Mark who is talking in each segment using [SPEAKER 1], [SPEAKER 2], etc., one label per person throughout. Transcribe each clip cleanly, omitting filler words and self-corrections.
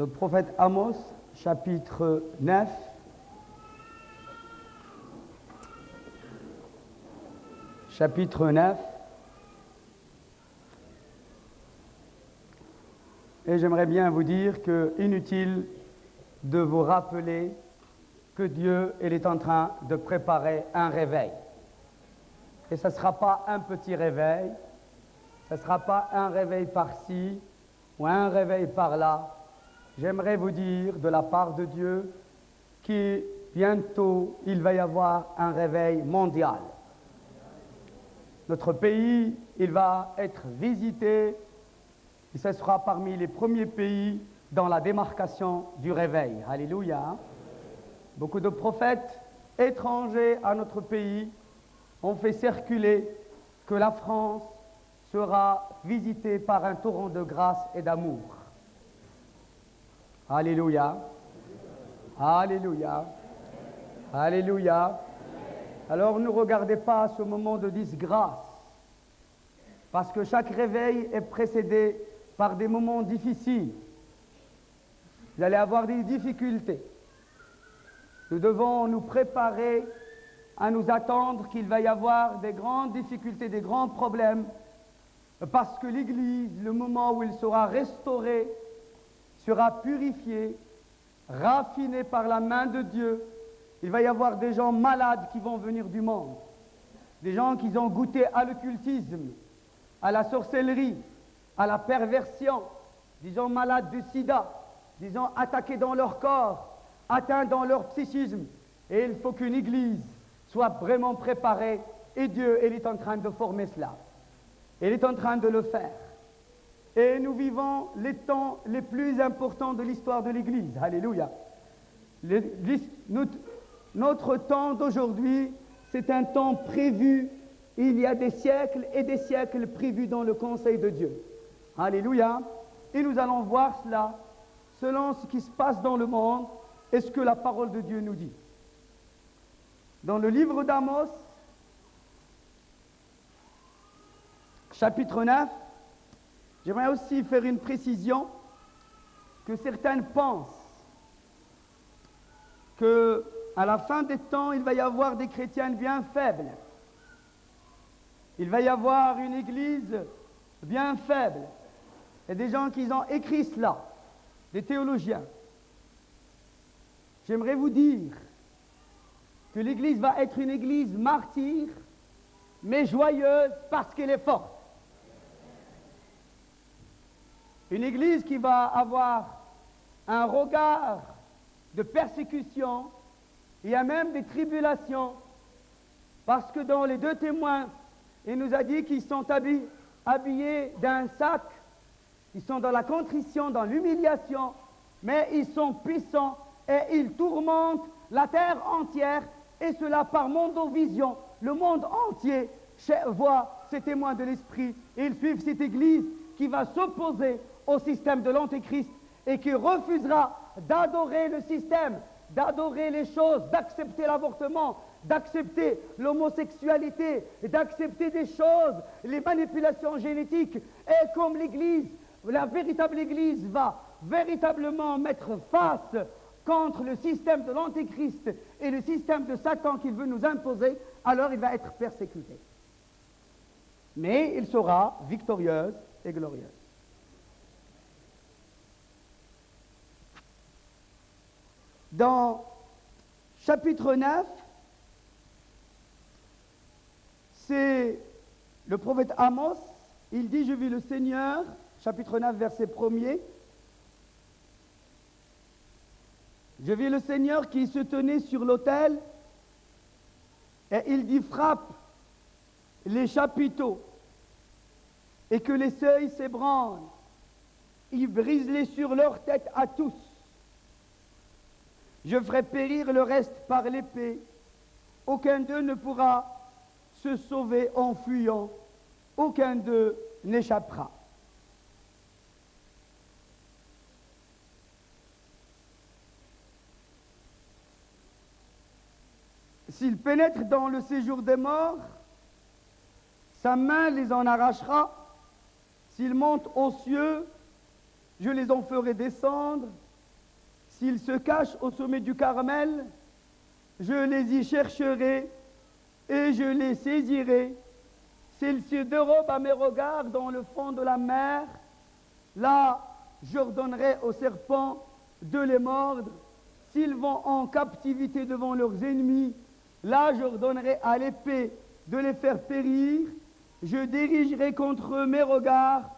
[SPEAKER 1] Le prophète Amos, chapitre 9. Chapitre 9. Et j'aimerais bien vous dire que inutile de vous rappeler que Dieu il est en train de préparer un réveil. Et ce ne sera pas un petit réveil, ce ne sera pas un réveil par-ci ou un réveil par-là. J'aimerais vous dire de la part de Dieu que bientôt il va y avoir un réveil mondial. Notre pays, il va être visité et ce sera parmi les premiers pays dans la démarcation du réveil. Alléluia. Beaucoup de prophètes étrangers à notre pays ont fait circuler que la France sera visitée par un torrent de grâce et d'amour. Alléluia. Alléluia. Alléluia. Alors ne regardez pas ce moment de disgrâce, parce que chaque réveil est précédé par des moments difficiles. Vous allez avoir des difficultés. Nous devons nous préparer à nous attendre qu'il va y avoir des grandes difficultés, des grands problèmes, parce que l'Église, le moment où elle sera restaurée, sera purifiée, raffinée par la main de Dieu. Il va y avoir des gens malades qui vont venir du monde, des gens qui ont goûté à l'occultisme, à la sorcellerie, à la perversion, des gens malades de sida, des gens attaqués dans leur corps, atteints dans leur psychisme. Et il faut qu'une église soit vraiment préparée, et Dieu, il est en train de former cela. Il est en train de le faire. Et nous vivons les temps les plus importants de l'histoire de l'église. Alléluia. Notre temps d'aujourd'hui, c'est un temps prévu. Il y a des siècles et des siècles prévus dans le conseil de Dieu. Alléluia. Et nous allons voir cela selon ce qui se passe dans le monde et ce que la parole de Dieu nous dit. Dans le livre d'Amos, chapitre 9, j'aimerais aussi faire une précision que certains pensent qu'à la fin des temps, il va y avoir des chrétiens bien faibles. Il va y avoir une église bien faible. Il y a des gens qui ont écrit cela, des théologiens. J'aimerais vous dire que l'église va être une église martyre, mais joyeuse parce qu'elle est forte. Une église qui va avoir un regard de persécution, il y a même des tribulations, parce que dans les 2 témoins, il nous a dit qu'ils sont habillés d'un sac, ils sont dans la contrition, dans l'humiliation, mais ils sont puissants et ils tourmentent la terre entière, et cela par mondovision. Le monde entier voit ces témoins de l'Esprit et ils suivent cette église qui va s'opposer au système de l'Antéchrist et qui refusera d'adorer le système, d'adorer les choses, d'accepter l'avortement, d'accepter l'homosexualité, d'accepter des choses, les manipulations génétiques. Et comme l'Église, la véritable Église va véritablement mettre face contre le système de l'Antéchrist et le système de Satan qu'il veut nous imposer, alors il va être persécuté. Mais il sera victorieuse et glorieuse. Dans chapitre 9, c'est le prophète Amos, il dit « Je vis le Seigneur », chapitre 9, verset 1er, « Je vis le Seigneur qui se tenait sur l'autel, et il dit « Frappe les chapiteaux, et que les seuils s'ébranlent, il brise-les sur leur tête à tous. Je ferai périr le reste par l'épée. Aucun d'eux ne pourra se sauver en fuyant. Aucun d'eux n'échappera. » S'il pénètre dans le séjour des morts, sa main les en arrachera. S'ils montent aux cieux, je les en ferai descendre. S'ils se cachent au sommet du Carmel, je les y chercherai et je les saisirai. S'ils se dérobent à mes regards dans le fond de la mer, là, j'ordonnerai aux serpents de les mordre. S'ils vont en captivité devant leurs ennemis, là, j'ordonnerai à l'épée de les faire périr. Je dirigerai contre eux mes regards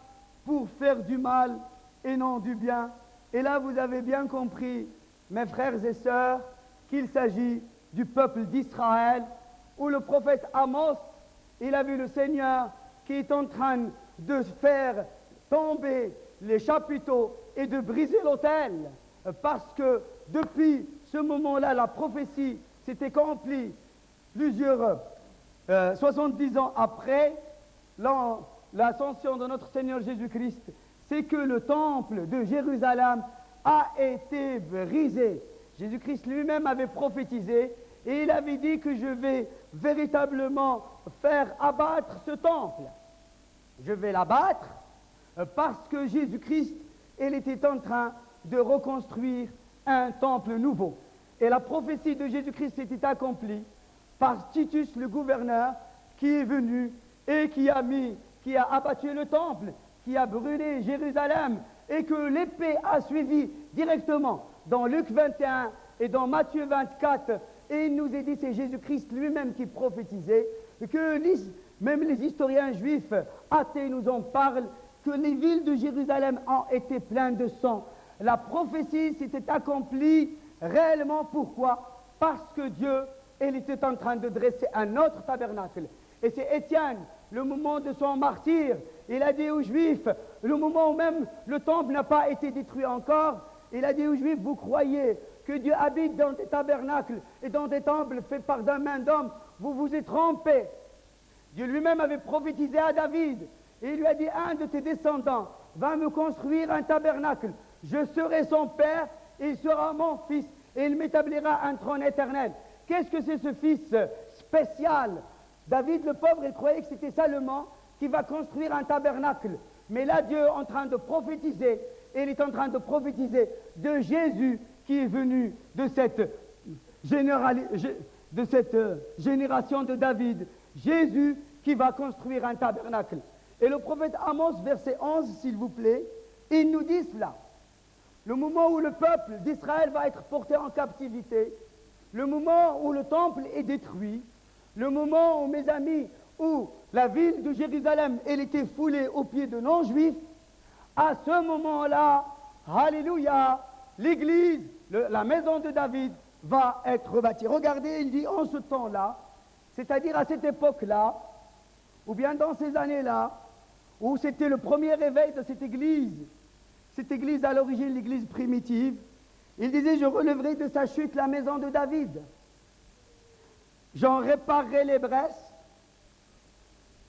[SPEAKER 1] pour faire du mal et non du bien. Et là, vous avez bien compris, mes frères et sœurs, qu'il s'agit du peuple d'Israël, où le prophète Amos, il a vu le Seigneur qui est en train de faire tomber les chapiteaux et de briser l'autel, parce que depuis ce moment-là, la prophétie s'est accomplie plusieurs 70 ans après l'ascension de notre Seigneur Jésus-Christ, c'est que le temple de Jérusalem a été brisé. Jésus-Christ lui-même avait prophétisé et il avait dit que je vais véritablement faire abattre ce temple. Je vais l'abattre parce que Jésus-Christ, il était en train de reconstruire un temple nouveau. Et la prophétie de Jésus-Christ s'était accomplie par Titus le gouverneur qui est venu et qui a abattu le temple, qui a brûlé Jérusalem et que l'épée a suivi directement dans Luc 21 et dans Matthieu 24. Et il nous est dit, c'est Jésus-Christ lui-même qui prophétisait, que même les historiens juifs athées nous en parlent, que les villes de Jérusalem ont été pleines de sang. La prophétie s'était accomplie réellement. Pourquoi? Parce que Dieu, il était en train de dresser un autre tabernacle. Et c'est Étienne, le moment de son martyre, il a dit aux Juifs, le moment où même le temple n'a pas été détruit encore, il a dit aux Juifs, vous croyez que Dieu habite dans des tabernacles et dans des temples faits par des mains d'hommes, vous vous êtes trompés. Dieu lui-même avait prophétisé à David, et il lui a dit, un de tes descendants va me construire un tabernacle, je serai son père, et il sera mon fils, et il m'établira un trône éternel. Qu'est-ce que c'est ce fils spécial? David le pauvre, il croyait que c'était Salomon qui va construire un tabernacle. Mais là, Dieu est en train de prophétiser, et il est en train de prophétiser de Jésus qui est venu de cette génération de David. Jésus qui va construire un tabernacle. Et le prophète Amos, verset 11, s'il vous plaît, il nous dit cela. Le moment où le peuple d'Israël va être porté en captivité, le moment où le temple est détruit, le moment où, mes amis, où la ville de Jérusalem, elle était foulée aux pieds de non-juifs, à ce moment-là, alléluia, l'église, la maison de David va être rebâtie. Regardez, il dit en ce temps-là, c'est-à-dire à cette époque-là, ou bien dans ces années-là, où c'était le premier réveil de cette église à l'origine, l'église primitive, il disait, je relèverai de sa chute la maison de David. J'en réparerai les bresses,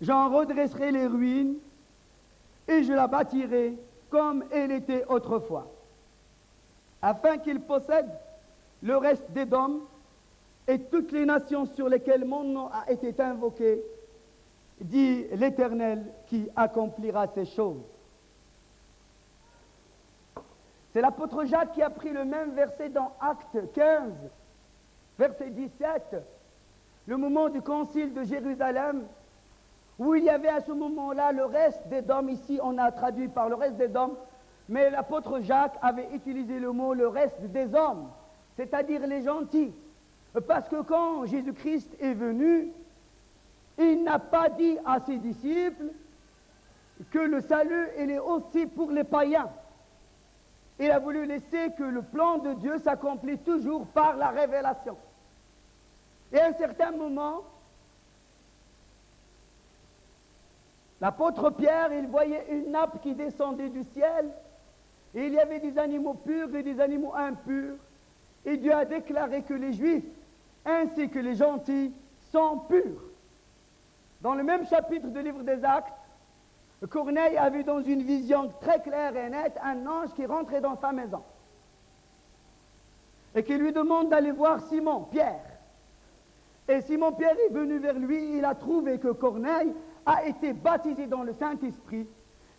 [SPEAKER 1] j'en redresserai les ruines, et je la bâtirai comme elle était autrefois, afin qu'il possède le reste d'Édom et toutes les nations sur lesquelles mon nom a été invoqué, dit l'Éternel qui accomplira ces choses. C'est l'apôtre Jacques qui a pris le même verset dans Actes 15, verset 17, le moment du concile de Jérusalem, où il y avait à ce moment-là le reste d'Édom. Ici, on a traduit par le reste d'Édom, mais l'apôtre Jacques avait utilisé le mot le reste des hommes, c'est-à-dire les gentils. Parce que quand Jésus-Christ est venu, il n'a pas dit à ses disciples que le salut, il est aussi pour les païens. Il a voulu laisser que le plan de Dieu s'accomplisse toujours par la révélation. Et à un certain moment, l'apôtre Pierre, il voyait une nappe qui descendait du ciel, et il y avait des animaux purs et des animaux impurs, et Dieu a déclaré que les Juifs, ainsi que les gentils, sont purs. Dans le même chapitre du livre des Actes, Corneille a vu dans une vision très claire et nette un ange qui rentrait dans sa maison et qui lui demande d'aller voir Simon, Pierre. Et Simon Pierre est venu vers lui, il a trouvé que Corneille a été baptisé dans le Saint-Esprit,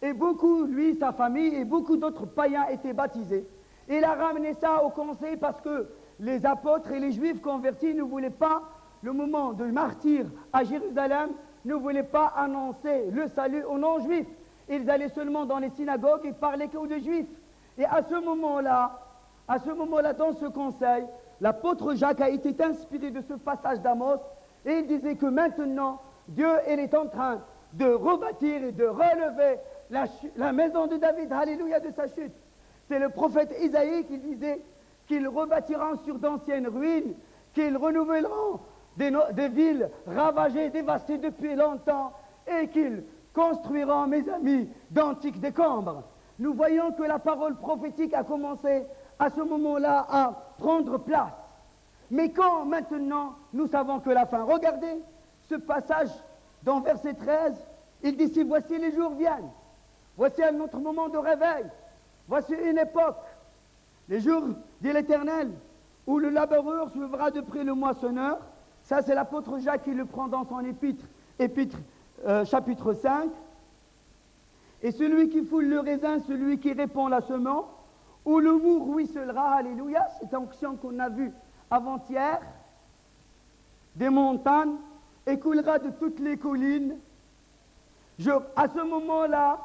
[SPEAKER 1] et beaucoup, lui, sa famille, et beaucoup d'autres païens étaient baptisés. Il a ramené ça au conseil parce que les apôtres et les juifs convertis ne voulaient pas, le moment de martyr à Jérusalem, ne voulaient pas annoncer le salut aux non-juifs. Ils allaient seulement dans les synagogues et parlaient qu'aux juifs. Et à ce moment-là, dans ce conseil, l'apôtre Jacques a été inspiré de ce passage d'Amos et il disait que maintenant, Dieu est en train de rebâtir et de relever la maison de David, alléluia, de sa chute. C'est le prophète Isaïe qui disait qu'ils rebâtiront sur d'anciennes ruines, qu'ils renouvelleront des villes ravagées, dévastées depuis longtemps, et qu'ils construiront, mes amis, d'antiques décombres. Nous voyons que la parole prophétique a commencé à ce moment-là à prendre place. Mais quand maintenant nous savons que la fin, regardez ce passage dans verset 13, il dit si voici les jours viennent, voici un autre moment de réveil, voici une époque, les jours, dit l'Éternel, où le laboureur suivra de près le moissonneur. Ça c'est l'apôtre Jacques qui le prend dans son épître chapitre 5. Et celui qui foule le raisin, celui qui répand la semence, où le mou ruissellera, alléluia, cette onction qu'on a vue avant-hier, des montagnes, écoulera de toutes les collines. À ce moment-là,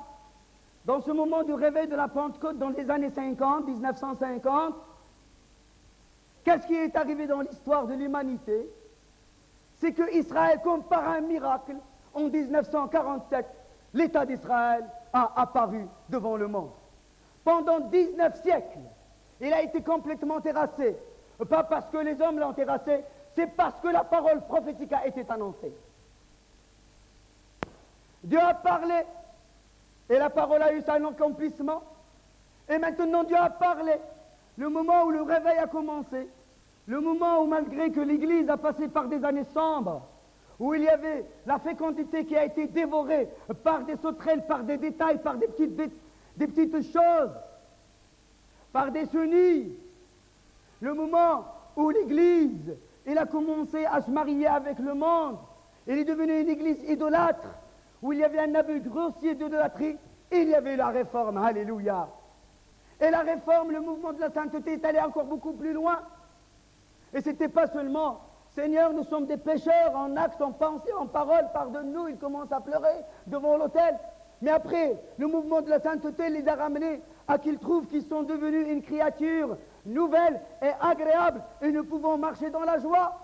[SPEAKER 1] dans ce moment du réveil de la Pentecôte, dans les années 50, 1950, qu'est-ce qui est arrivé dans l'histoire de l'humanité? C'est que Israël, comme par un miracle, en 1947, l'État d'Israël a apparu devant le monde. Pendant 19 siècles, il a été complètement terrassé. Pas parce que les hommes l'ont terrassé, c'est parce que la parole prophétique a été annoncée. Dieu a parlé, et la parole a eu son accomplissement. Et maintenant Dieu a parlé. Le moment où le réveil a commencé, le moment où malgré que l'Église a passé par des années sombres, où il y avait la fécondité qui a été dévorée par des sauterelles, par des détails, par des petites choses, par des chenilles. Le moment où l'Église, il a commencé à se marier avec le monde, il est devenu une Église idolâtre, où il y avait un abus grossier d'idolâtrie, il y avait la réforme, alléluia. Et la réforme, le mouvement de la sainteté est allé encore beaucoup plus loin. Et ce n'était pas seulement Seigneur, nous sommes des pécheurs en actes, en pensée, en parole, pardonne-nous. Ils commencent à pleurer devant l'autel. Mais après, le mouvement de la sainteté les a ramenés à qu'ils trouvent qu'ils sont devenus une créature nouvelle et agréable et nous pouvons marcher dans la joie.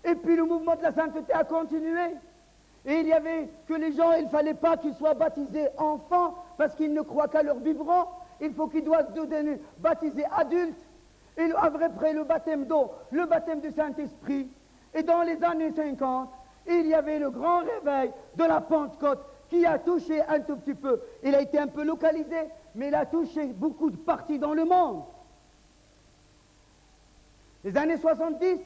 [SPEAKER 1] Et puis le mouvement de la sainteté a continué. Et il y avait que les gens, il ne fallait pas qu'ils soient baptisés enfants parce qu'ils ne croient qu'à leur biberon. Il faut qu'ils doivent devenir baptisés adultes. Et après le baptême d'eau, le baptême du Saint-Esprit. Et dans les années 50, il y avait le grand réveil de la Pentecôte qui a touché un tout petit peu. Il a été un peu localisé, mais il a touché beaucoup de parties dans le monde. Les années 70,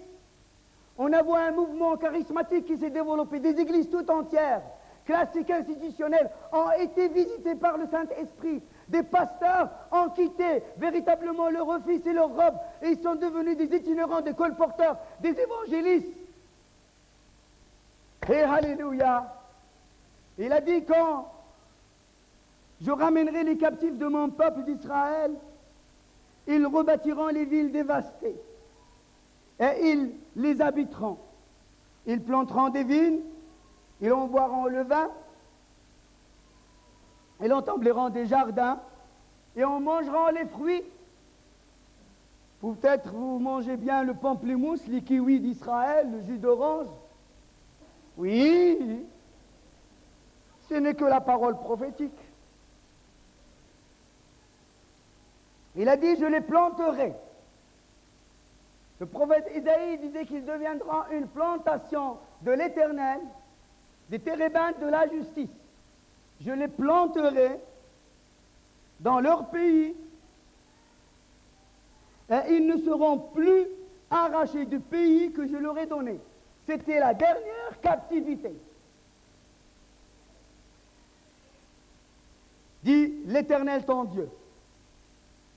[SPEAKER 1] on a vu un mouvement charismatique qui s'est développé. Des églises tout entières, classiques institutionnelles, ont été visitées par le Saint-Esprit. Des pasteurs ont quitté véritablement leur office et leur robe et ils sont devenus des itinérants, des colporteurs, des évangélistes. Et alléluia. Il a dit quand je ramènerai les captifs de mon peuple d'Israël, ils rebâtiront les villes dévastées et ils les habiteront. Ils planteront des vignes, ils en boiront le vin, ils entablèront des jardins et on mangera les fruits. Peut-être vous mangez bien le pamplemousse, les kiwis d'Israël, le jus d'orange. Oui, ce n'est que la parole prophétique. Il a dit, je les planterai. Le prophète Isaïe disait qu'ils deviendront une plantation de l'Éternel, des térébintes de la justice. Je les planterai dans leur pays et ils ne seront plus arrachés du pays que je leur ai donné. C'était la dernière captivité. Dit l'Éternel ton Dieu.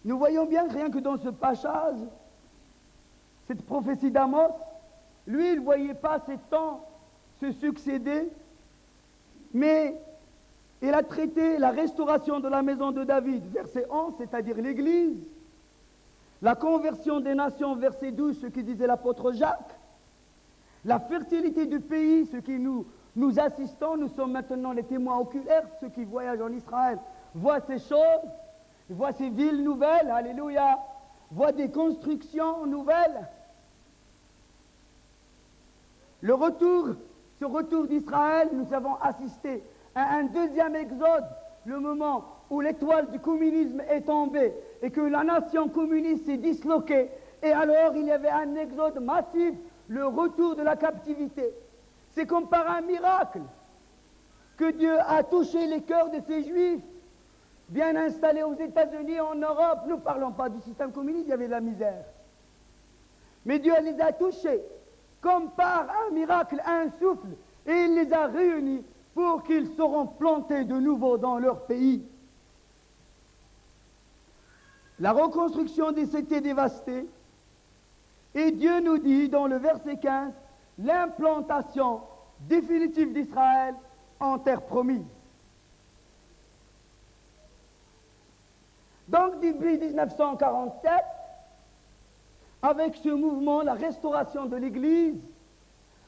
[SPEAKER 1] Nous voyons bien rien que dans ce passage, cette prophétie d'Amos, lui il ne voyait pas ces temps se succéder, mais il a traité la restauration de la maison de David, verset 11, c'est-à-dire l'Église, la conversion des nations, verset 12, ce que disait l'apôtre Jacques, la fertilité du pays, ce qui nous assistons, nous sommes maintenant les témoins oculaires, ceux qui voyagent en Israël voient ces choses, voient ces villes nouvelles, alléluia, voient des constructions nouvelles. Ce retour d'Israël, nous avons assisté à un deuxième exode, le moment où l'étoile du communisme est tombée et que la nation communiste s'est disloquée, et alors il y avait un exode massif, le retour de la captivité. C'est comme par un miracle que Dieu a touché les cœurs de ces Juifs, bien installés aux États-Unis, en Europe. Nous ne parlons pas du système communiste, il y avait de la misère. Mais Dieu les a touchés, comme par un miracle, un souffle, et il les a réunis pour qu'ils seront plantés de nouveau dans leur pays. La reconstruction des cités dévastées, et Dieu nous dit dans le verset 15, l'implantation définitive d'Israël en terre promise. Donc, depuis 1947, avec ce mouvement, la restauration de l'Église,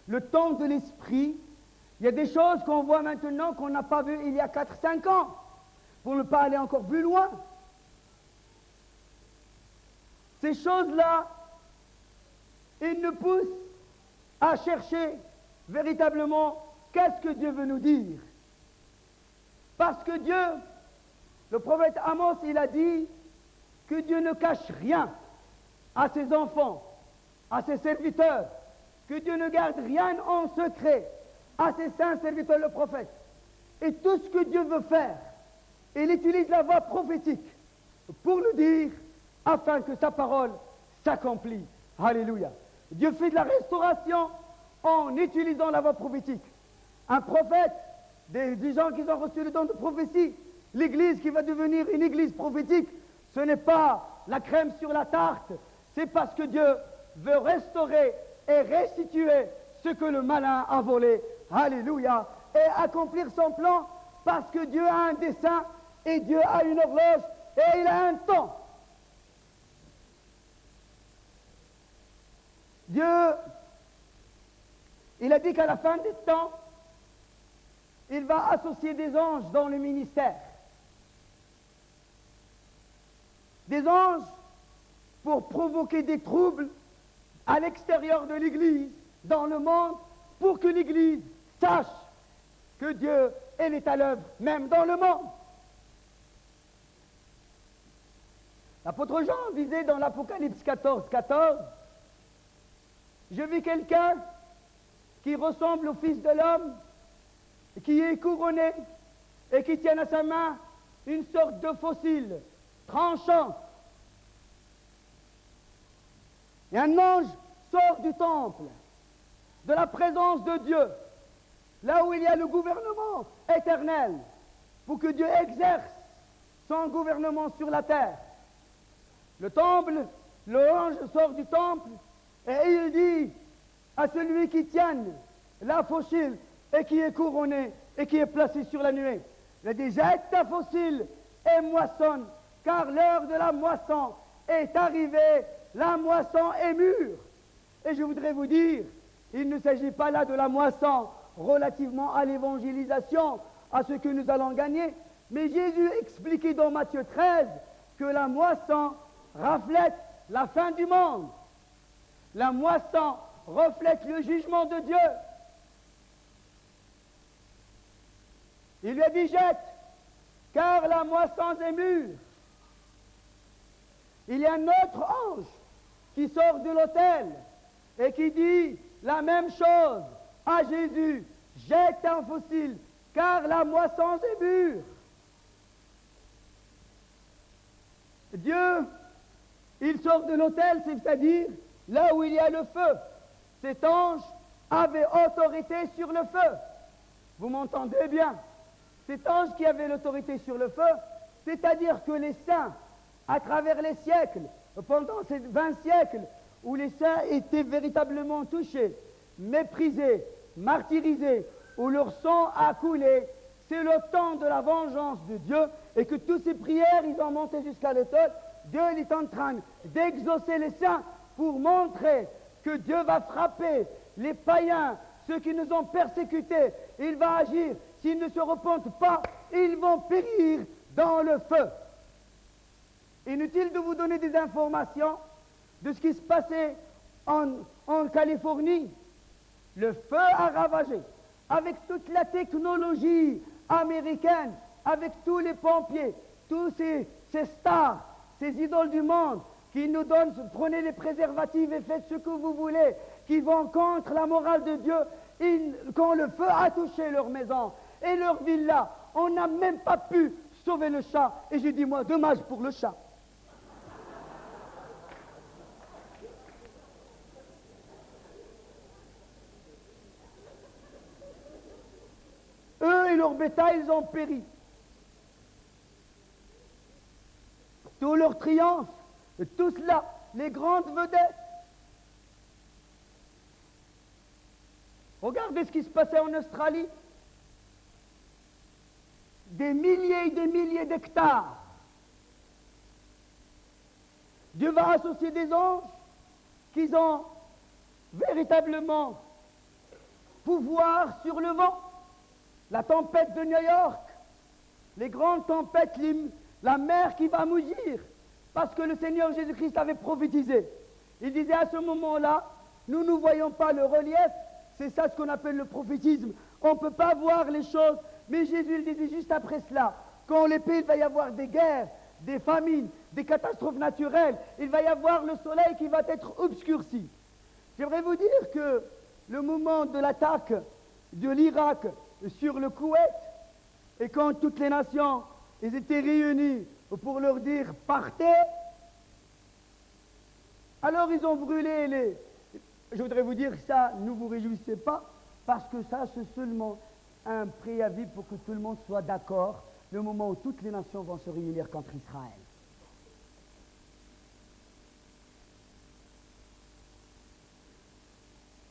[SPEAKER 1] le temps de l'Esprit, il y a des choses qu'on voit maintenant qu'on n'a pas vues il y a 4-5 ans, pour ne pas aller encore plus loin. Ces choses-là, ils nous poussent à chercher véritablement qu'est-ce que Dieu veut nous dire. Parce que Dieu, le prophète Amos, il a dit que Dieu ne cache rien à ses enfants, à ses serviteurs, que Dieu ne garde rien en secret à ses saints serviteurs, le prophète. Et tout ce que Dieu veut faire, il utilise la voix prophétique pour le dire, afin que sa parole s'accomplisse. Alléluia. Dieu fait de la restauration en utilisant la voix prophétique. Un prophète, des gens qui ont reçu le don de prophétie, l'église qui va devenir une église prophétique, ce n'est pas la crème sur la tarte, c'est parce que Dieu veut restaurer et restituer ce que le malin a volé. Alléluia. Et accomplir son plan parce que Dieu a un dessein et Dieu a une horloge et il a un temps. Dieu, il a dit qu'à la fin des temps, il va associer des anges dans le ministère. Des anges pour provoquer des troubles à l'extérieur de l'Église, dans le monde, pour que l'Église sache que Dieu, elle est à l'œuvre, même dans le monde. L'apôtre Jean disait dans l'Apocalypse 14, je vis quelqu'un qui ressemble au Fils de l'homme, qui est couronné et qui tient à sa main une sorte de fossile tranchant. Et un ange sort du temple, de la présence de Dieu, là où il y a le gouvernement éternel, pour que Dieu exerce son gouvernement sur la terre. Le temple, l'ange sort du temple, et il dit à celui qui tient la fossile et qui est couronné et qui est placé sur la nuée, il dit, jette ta fossile et moissonne, car l'heure de la moisson est arrivée, la moisson est mûre. Et je voudrais vous dire, il ne s'agit pas là de la moisson relativement à l'évangélisation, à ce que nous allons gagner, mais Jésus expliquait dans Matthieu 13 que la moisson reflète la fin du monde. La moisson reflète le jugement de Dieu. Il lui a dit, jette, car la moisson est mûre. Il y a un autre ange qui sort de l'autel et qui dit la même chose à Jésus, jette un fossile, car la moisson est mûre. Dieu, il sort de l'autel, c'est-à-dire là où il y a le feu. Cet ange avait autorité sur le feu. Vous m'entendez bien? Cet ange qui avait l'autorité sur le feu, c'est-à-dire que les saints, à travers les siècles, pendant ces 20 siècles, où les saints étaient véritablement touchés, méprisés, martyrisés, où leur sang a coulé, c'est le temps de la vengeance de Dieu, et que toutes ces prières, ils ont monté jusqu'à l'autel, Dieu il est en train d'exaucer les saints pour montrer que Dieu va frapper les païens, ceux qui nous ont persécutés. Il va agir. S'ils ne se repentent pas, ils vont périr dans le feu. Inutile de vous donner des informations de ce qui se passait en Californie. Le feu a ravagé. Avec toute la technologie américaine, avec tous les pompiers, tous ces stars, ces idoles du monde qui nous donnent, prenez les préservatifs et faites ce que vous voulez, qui vont contre la morale de Dieu, quand le feu a touché leur maison et leur villa, on n'a même pas pu sauver le chat. Et j'ai dit, moi, dommage pour le chat. Eux et leur bétail, ils ont péri. Tout leur triomphe, tout cela, les grandes vedettes. Regardez ce qui se passait en Australie. Des milliers et des milliers d'hectares. Dieu va associer des anges qui ont véritablement pouvoir sur le vent. La tempête de New York, les grandes tempêtes, la mer qui va mourir, parce que le Seigneur Jésus-Christ avait prophétisé. Il disait à ce moment-là, nous ne voyons pas le relief, c'est ça ce qu'on appelle le prophétisme. On ne peut pas voir les choses, mais Jésus le disait juste après cela, quand les pays, il va y avoir des guerres, des famines, des catastrophes naturelles, il va y avoir le soleil qui va être obscurci. J'aimerais vous dire que le moment de l'attaque de l'Irak sur le Koweït, et quand toutes les nations ils étaient réunis pour leur dire partez, alors ils ont brûlé les... Je voudrais vous dire que ça, ne vous réjouissez pas, parce que ça c'est seulement un préavis pour que tout le monde soit d'accord le moment où toutes les nations vont se réunir contre Israël.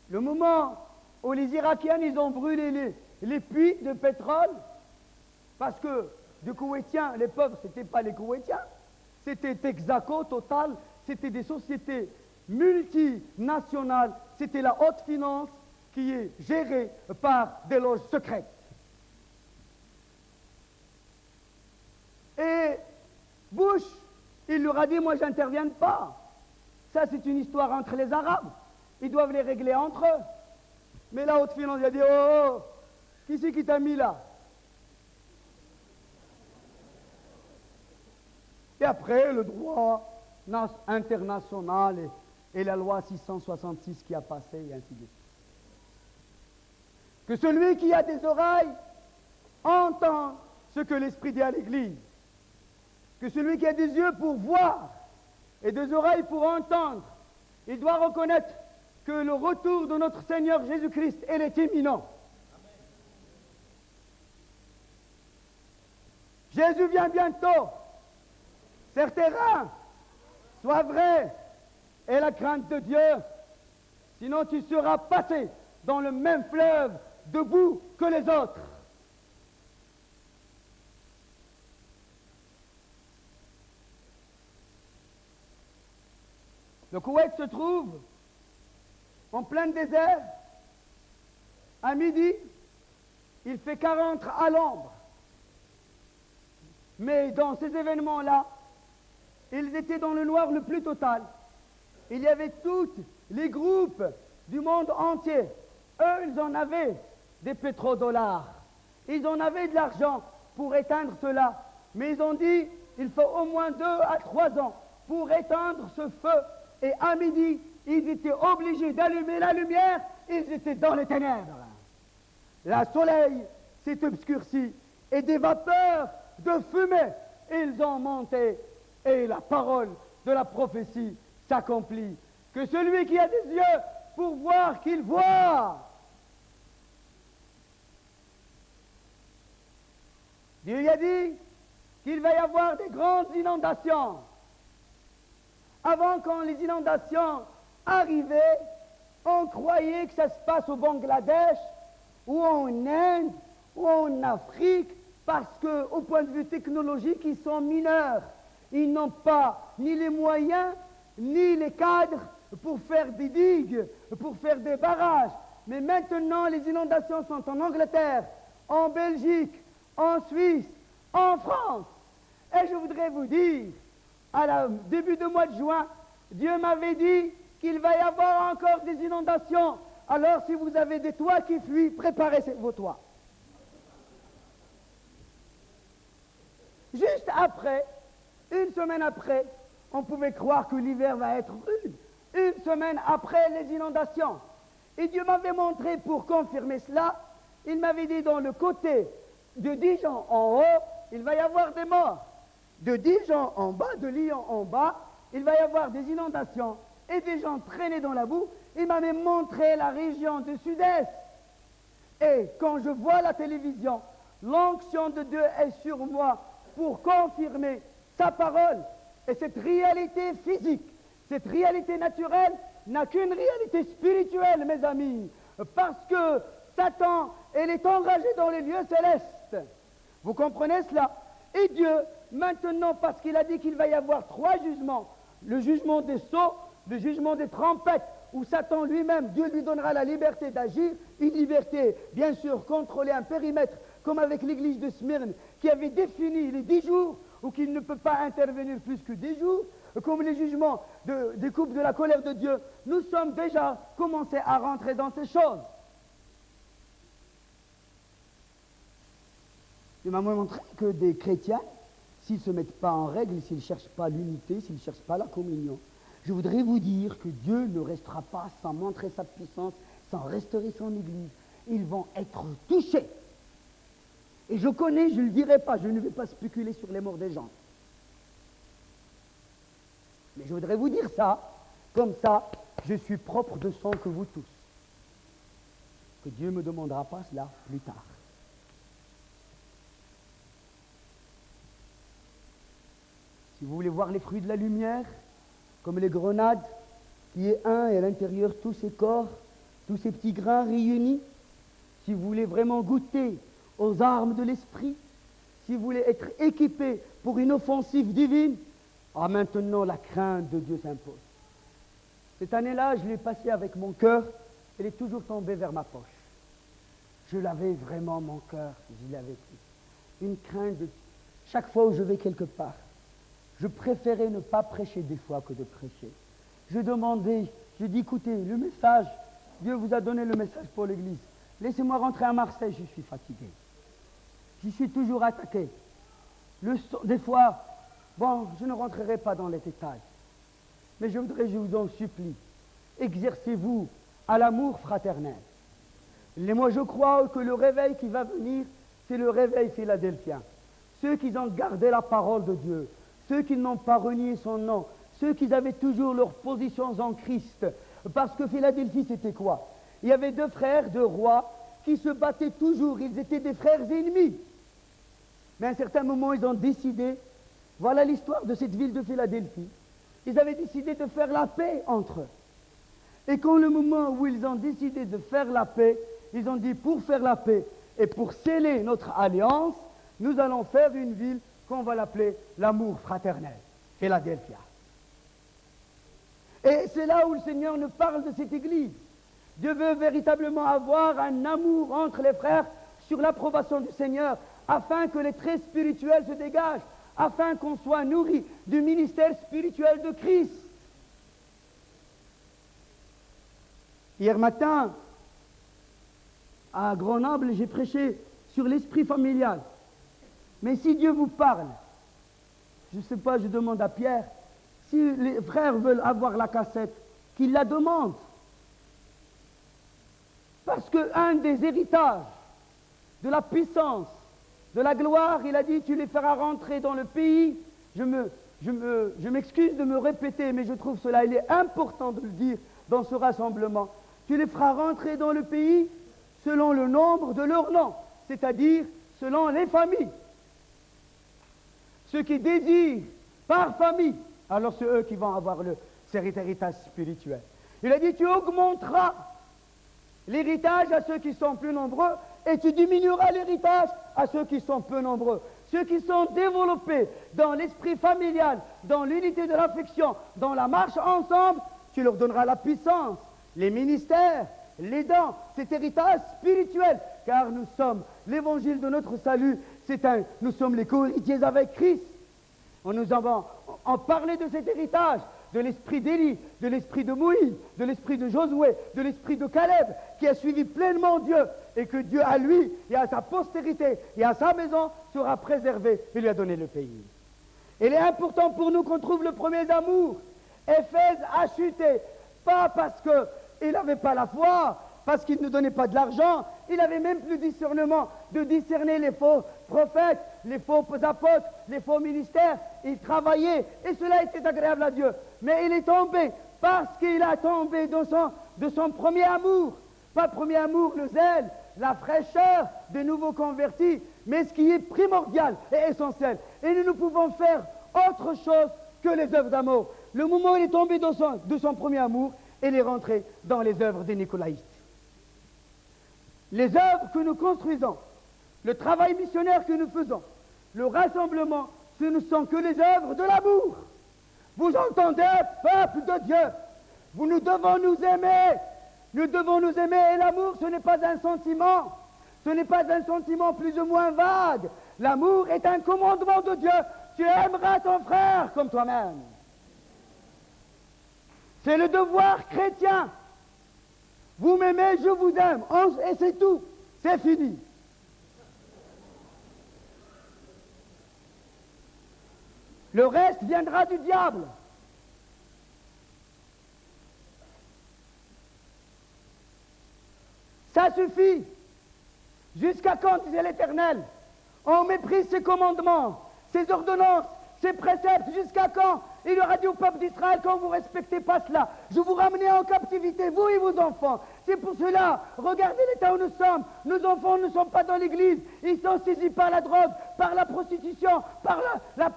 [SPEAKER 1] Le moment où les Irakiens ils ont brûlé les puits de pétrole, parce que les Koweïtiens, les pauvres, ce n'étaient pas les Koweïtiens, c'était Texaco, Total, c'était des sociétés multinationales, c'était la haute finance qui est gérée par des loges secrètes. Et Bush, il leur a dit, moi j'interviens pas. Ça c'est une histoire entre les Arabes, ils doivent les régler entre eux. Mais la haute finance, il a dit, oh, qui c'est qui t'a mis là? Et après, le droit international et la loi 666 qui a passé, et ainsi de suite. Que celui qui a des oreilles entend ce que l'Esprit dit à l'Église. Que celui qui a des yeux pour voir et des oreilles pour entendre, il doit reconnaître que le retour de notre Seigneur Jésus-Christ, il est imminent. Jésus vient bientôt. Serre tes reins, sois vrai, et la crainte de Dieu, sinon tu seras passé dans le même fleuve de boue que les autres. Le Koweït se trouve en plein désert. À midi, il fait 40 à l'ombre. Mais dans ces événements-là, ils étaient dans le noir le plus total. Il y avait tous les groupes du monde entier. Eux, ils en avaient des pétrodollars. Ils en avaient de l'argent pour éteindre cela. Mais ils ont dit, il faut au moins 2 à 3 ans pour éteindre ce feu. Et à midi, ils étaient obligés d'allumer la lumière. Ils étaient dans les ténèbres. Le soleil s'est obscurci et des vapeurs de fumée, ils ont monté. Et la parole de la prophétie s'accomplit. Que celui qui a des yeux pour voir, qu'il voit. Dieu y a dit qu'il va y avoir des grandes inondations. Avant, quand les inondations arrivaient, on croyait que ça se passe au Bangladesh, ou en Inde, ou en Afrique, parce qu'au point de vue technologique, ils sont mineurs. Ils n'ont pas ni les moyens, ni les cadres pour faire des digues, pour faire des barrages. Mais maintenant, les inondations sont en Angleterre, en Belgique, en Suisse, en France. Et je voudrais vous dire, début du mois de juin, Dieu m'avait dit qu'il va y avoir encore des inondations. Alors, si vous avez des toits qui fuient, préparez vos toits. Juste après, une semaine après, on pouvait croire que l'hiver va être rude. Une semaine après les inondations. Et Dieu m'avait montré pour confirmer cela, il m'avait dit dans le côté de Dijon en haut, il va y avoir des morts. De Dijon en bas, de Lyon en bas, il va y avoir des inondations et des gens traînés dans la boue. Il m'avait montré la région du sud-est. Et quand je vois la télévision, l'onction de Dieu est sur moi pour confirmer sa parole. Et cette réalité physique, cette réalité naturelle n'a qu'une réalité spirituelle, mes amis. Parce que Satan, il est enragé dans les lieux célestes. Vous comprenez cela? Et Dieu, maintenant, parce qu'il a dit qu'il va y avoir 3 jugements, le jugement des sceaux, le jugement des trompettes, où Satan lui-même, Dieu lui donnera la liberté d'agir, une liberté, bien sûr, contrôler un périmètre, comme avec l'église de Smyrne, qui avait défini les 10 jours, ou qu'il ne peut pas intervenir plus que 10 jours, comme les jugements des coupes de la colère de Dieu. Nous sommes déjà commencés à rentrer dans ces choses. Il m'a montré que des chrétiens, s'ils ne se mettent pas en règle, s'ils ne cherchent pas l'unité, s'ils ne cherchent pas la communion, je voudrais vous dire que Dieu ne restera pas sans montrer sa puissance, sans restaurer son Église. Ils vont être touchés. Et je connais, je ne le dirai pas, je ne vais pas spéculer sur les morts des gens. Mais je voudrais vous dire ça, comme ça, je suis propre de sang que vous tous. Que Dieu ne me demandera pas cela plus tard. Si vous voulez voir les fruits de la lumière, comme les grenades, qui est un et à l'intérieur tous ces corps, tous ces petits grains réunis, si vous voulez vraiment goûter aux armes de l'esprit, si vous voulez être équipé pour une offensive divine, maintenant la crainte de Dieu s'impose. Cette année-là, je l'ai passée avec mon cœur, elle est toujours tombée vers ma poche. Je l'avais vraiment, mon cœur, je l'avais pris. Une crainte de... Chaque fois où je vais quelque part, je préférais ne pas prêcher des fois que de prêcher. Je demandais, je dis, écoutez, le message, Dieu vous a donné le message pour l'Église. Laissez-moi rentrer à Marseille, je suis fatigué. J'y suis toujours attaqué. Des fois, bon, je ne rentrerai pas dans les détails. Mais je vous en supplie, exercez-vous à l'amour fraternel. Et moi, je crois que le réveil qui va venir, c'est le réveil philadelphien. Ceux qui ont gardé la parole de Dieu, ceux qui n'ont pas renié son nom, ceux qui avaient toujours leurs positions en Christ. Parce que Philadelphie, c'était quoi? Il y avait 2 frères, 2 rois, qui se battaient toujours. Ils étaient des frères ennemis. Mais à un certain moment, ils ont décidé, voilà l'histoire de cette ville de Philadelphie. Ils avaient décidé de faire la paix entre eux. Et quand le moment où ils ont décidé de faire la paix, ils ont dit, pour faire la paix et pour sceller notre alliance, nous allons faire une ville qu'on va l'appeler l'amour fraternel, Philadelphia. Et c'est là où le Seigneur nous parle de cette église. Dieu veut véritablement avoir un amour entre les frères sur l'approbation du Seigneur, afin que les traits spirituels se dégagent, afin qu'on soit nourri du ministère spirituel de Christ. Hier matin, à Grenoble, j'ai prêché sur l'esprit familial. Mais si Dieu vous parle, je ne sais pas, je demande à Pierre, si les frères veulent avoir la cassette, qu'ils la demandent. Parce qu'un des héritages de la puissance, de la gloire, il a dit, tu les feras rentrer dans le pays. Je m'excuse de me répéter, mais je trouve cela, il est important de le dire dans ce rassemblement. Tu les feras rentrer dans le pays selon le nombre de leurs noms, c'est-à-dire selon les familles. Ceux qui désirent par famille, alors c'est eux qui vont avoir cet héritage spirituel. Il a dit, tu augmenteras l'héritage à ceux qui sont plus nombreux et tu diminueras l'héritage à ceux qui sont peu nombreux. ceux qui sont développés dans l'esprit familial, dans l'unité de l'affection, dans la marche ensemble, tu leur donneras la puissance, les ministères, les dons, cet héritage spirituel, car nous sommes, l'évangile de notre salut, nous sommes les co-héritiers avec Christ. On nous en parlé de cet héritage, de l'esprit d'Élie, de l'esprit de Moïse, de l'esprit de Josué, de l'esprit de Caleb, qui a suivi pleinement Dieu, et que Dieu à lui et à sa postérité et à sa maison sera préservé et lui a donné le pays. Il est important pour nous qu'on trouve le premier amour. Éphèse a chuté, pas parce qu'il n'avait pas la foi, parce qu'il ne donnait pas de l'argent, il n'avait même plus discernement de discerner les faux prophètes, les faux apôtres, les faux ministères. Il travaillait et cela était agréable à Dieu. Mais il est tombé parce qu'il a tombé de son premier amour. Pas le premier amour, le zèle, la fraîcheur des nouveaux convertis, mais ce qui est primordial et essentiel. Et nous ne pouvons faire autre chose que les œuvres d'amour. Le moment où il est tombé de son premier amour, il est rentré dans les œuvres des nicolaïtes. Les œuvres que nous construisons, le travail missionnaire que nous faisons, le rassemblement, ce ne sont que les œuvres de l'amour. Vous entendez, peuple de Dieu, nous devons nous aimer. Nous devons nous aimer et l'amour, ce n'est pas un sentiment. Ce n'est pas un sentiment plus ou moins vague. L'amour est un commandement de Dieu. Tu aimeras ton frère comme toi-même. C'est le devoir chrétien. Vous m'aimez, je vous aime. Et c'est tout. C'est fini. Le reste viendra du diable. Ça suffit. Jusqu'à quand, disait l'Éternel, on méprise ses commandements, ses ordonnances, ses préceptes. Jusqu'à quand? Il aura dit au peuple d'Israël, quand vous ne respectez pas cela, je vous ramenerai en captivité, vous et vos enfants. C'est pour cela, regardez l'état où nous sommes. Nos enfants ne sont pas dans l'église. Ils sont saisis par la drogue, par la prostitution, par la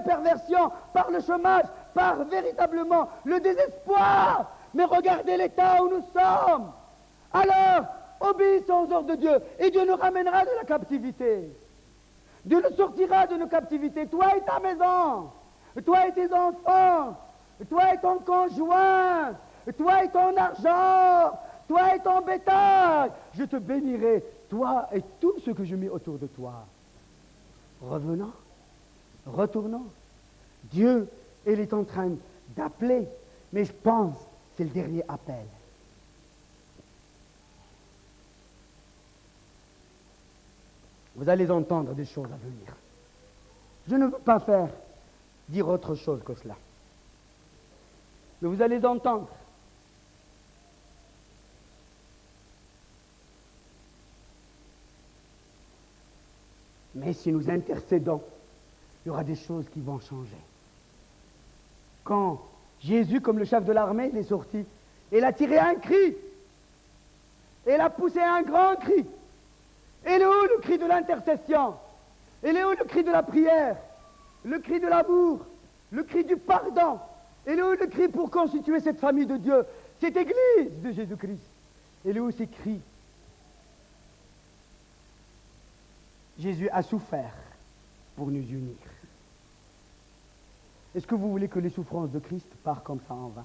[SPEAKER 1] perversion, par le chômage, par véritablement le désespoir. Mais regardez l'état où nous sommes. Alors, obéissons aux ordres de Dieu, et Dieu nous ramènera de la captivité. Dieu nous sortira de nos captivités, toi et ta maison, toi et tes enfants, toi et ton conjoint, toi et ton argent, toi et ton bétail. Je te bénirai, toi et tout ce que je mets autour de toi. Revenons, retournons. Dieu, il est en train d'appeler, mais je pense que c'est le dernier appel. Vous allez entendre des choses à venir. Je ne veux pas dire autre chose que cela. Mais vous allez entendre. Mais si nous intercédons, il y aura des choses qui vont changer. Quand Jésus, comme le chef de l'armée, il est sorti, il a tiré un cri. Il a poussé un grand cri. Il est où le cri de l'intercession? Il est où le cri de la prière? Le cri de l'amour? Le cri du pardon? Il est où le cri pour constituer cette famille de Dieu? Cette église de Jésus-Christ? Il est où ces cris? Jésus a souffert pour nous unir. Est-ce que vous voulez que les souffrances de Christ partent comme ça en vain?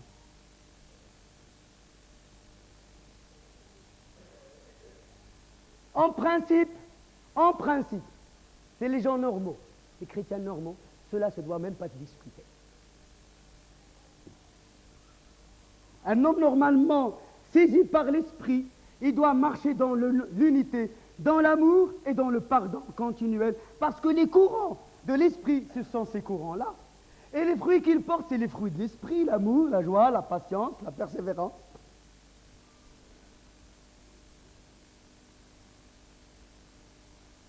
[SPEAKER 1] En principe, c'est les gens normaux, les chrétiens normaux, cela ne se doit même pas se discuter. Un homme normalement saisi par l'esprit, il doit marcher dans l'unité, dans l'amour et dans le pardon continuel, parce que les courants de l'esprit, ce sont ces courants-là. Et les fruits qu'il porte, c'est les fruits de l'esprit, l'amour, la joie, la patience, la persévérance.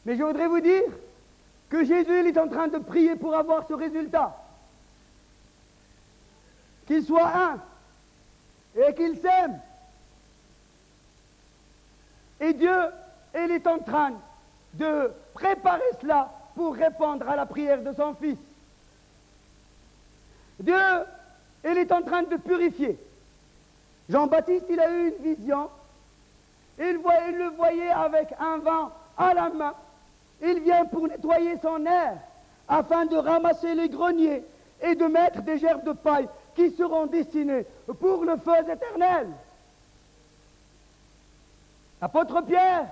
[SPEAKER 1] Mais je voudrais vous dire que Jésus il est en train de prier pour avoir ce résultat. Qu'ils soient un et qu'ils s'aiment. Et Dieu, il est en train de préparer cela pour répondre à la prière de son Fils. Dieu, il est en train de purifier. Jean-Baptiste, il a eu une vision. Il le voyait avec un vent à la main. Il vient pour nettoyer son air, afin de ramasser les greniers et de mettre des gerbes de paille qui seront destinées pour le feu éternel. L'apôtre Pierre,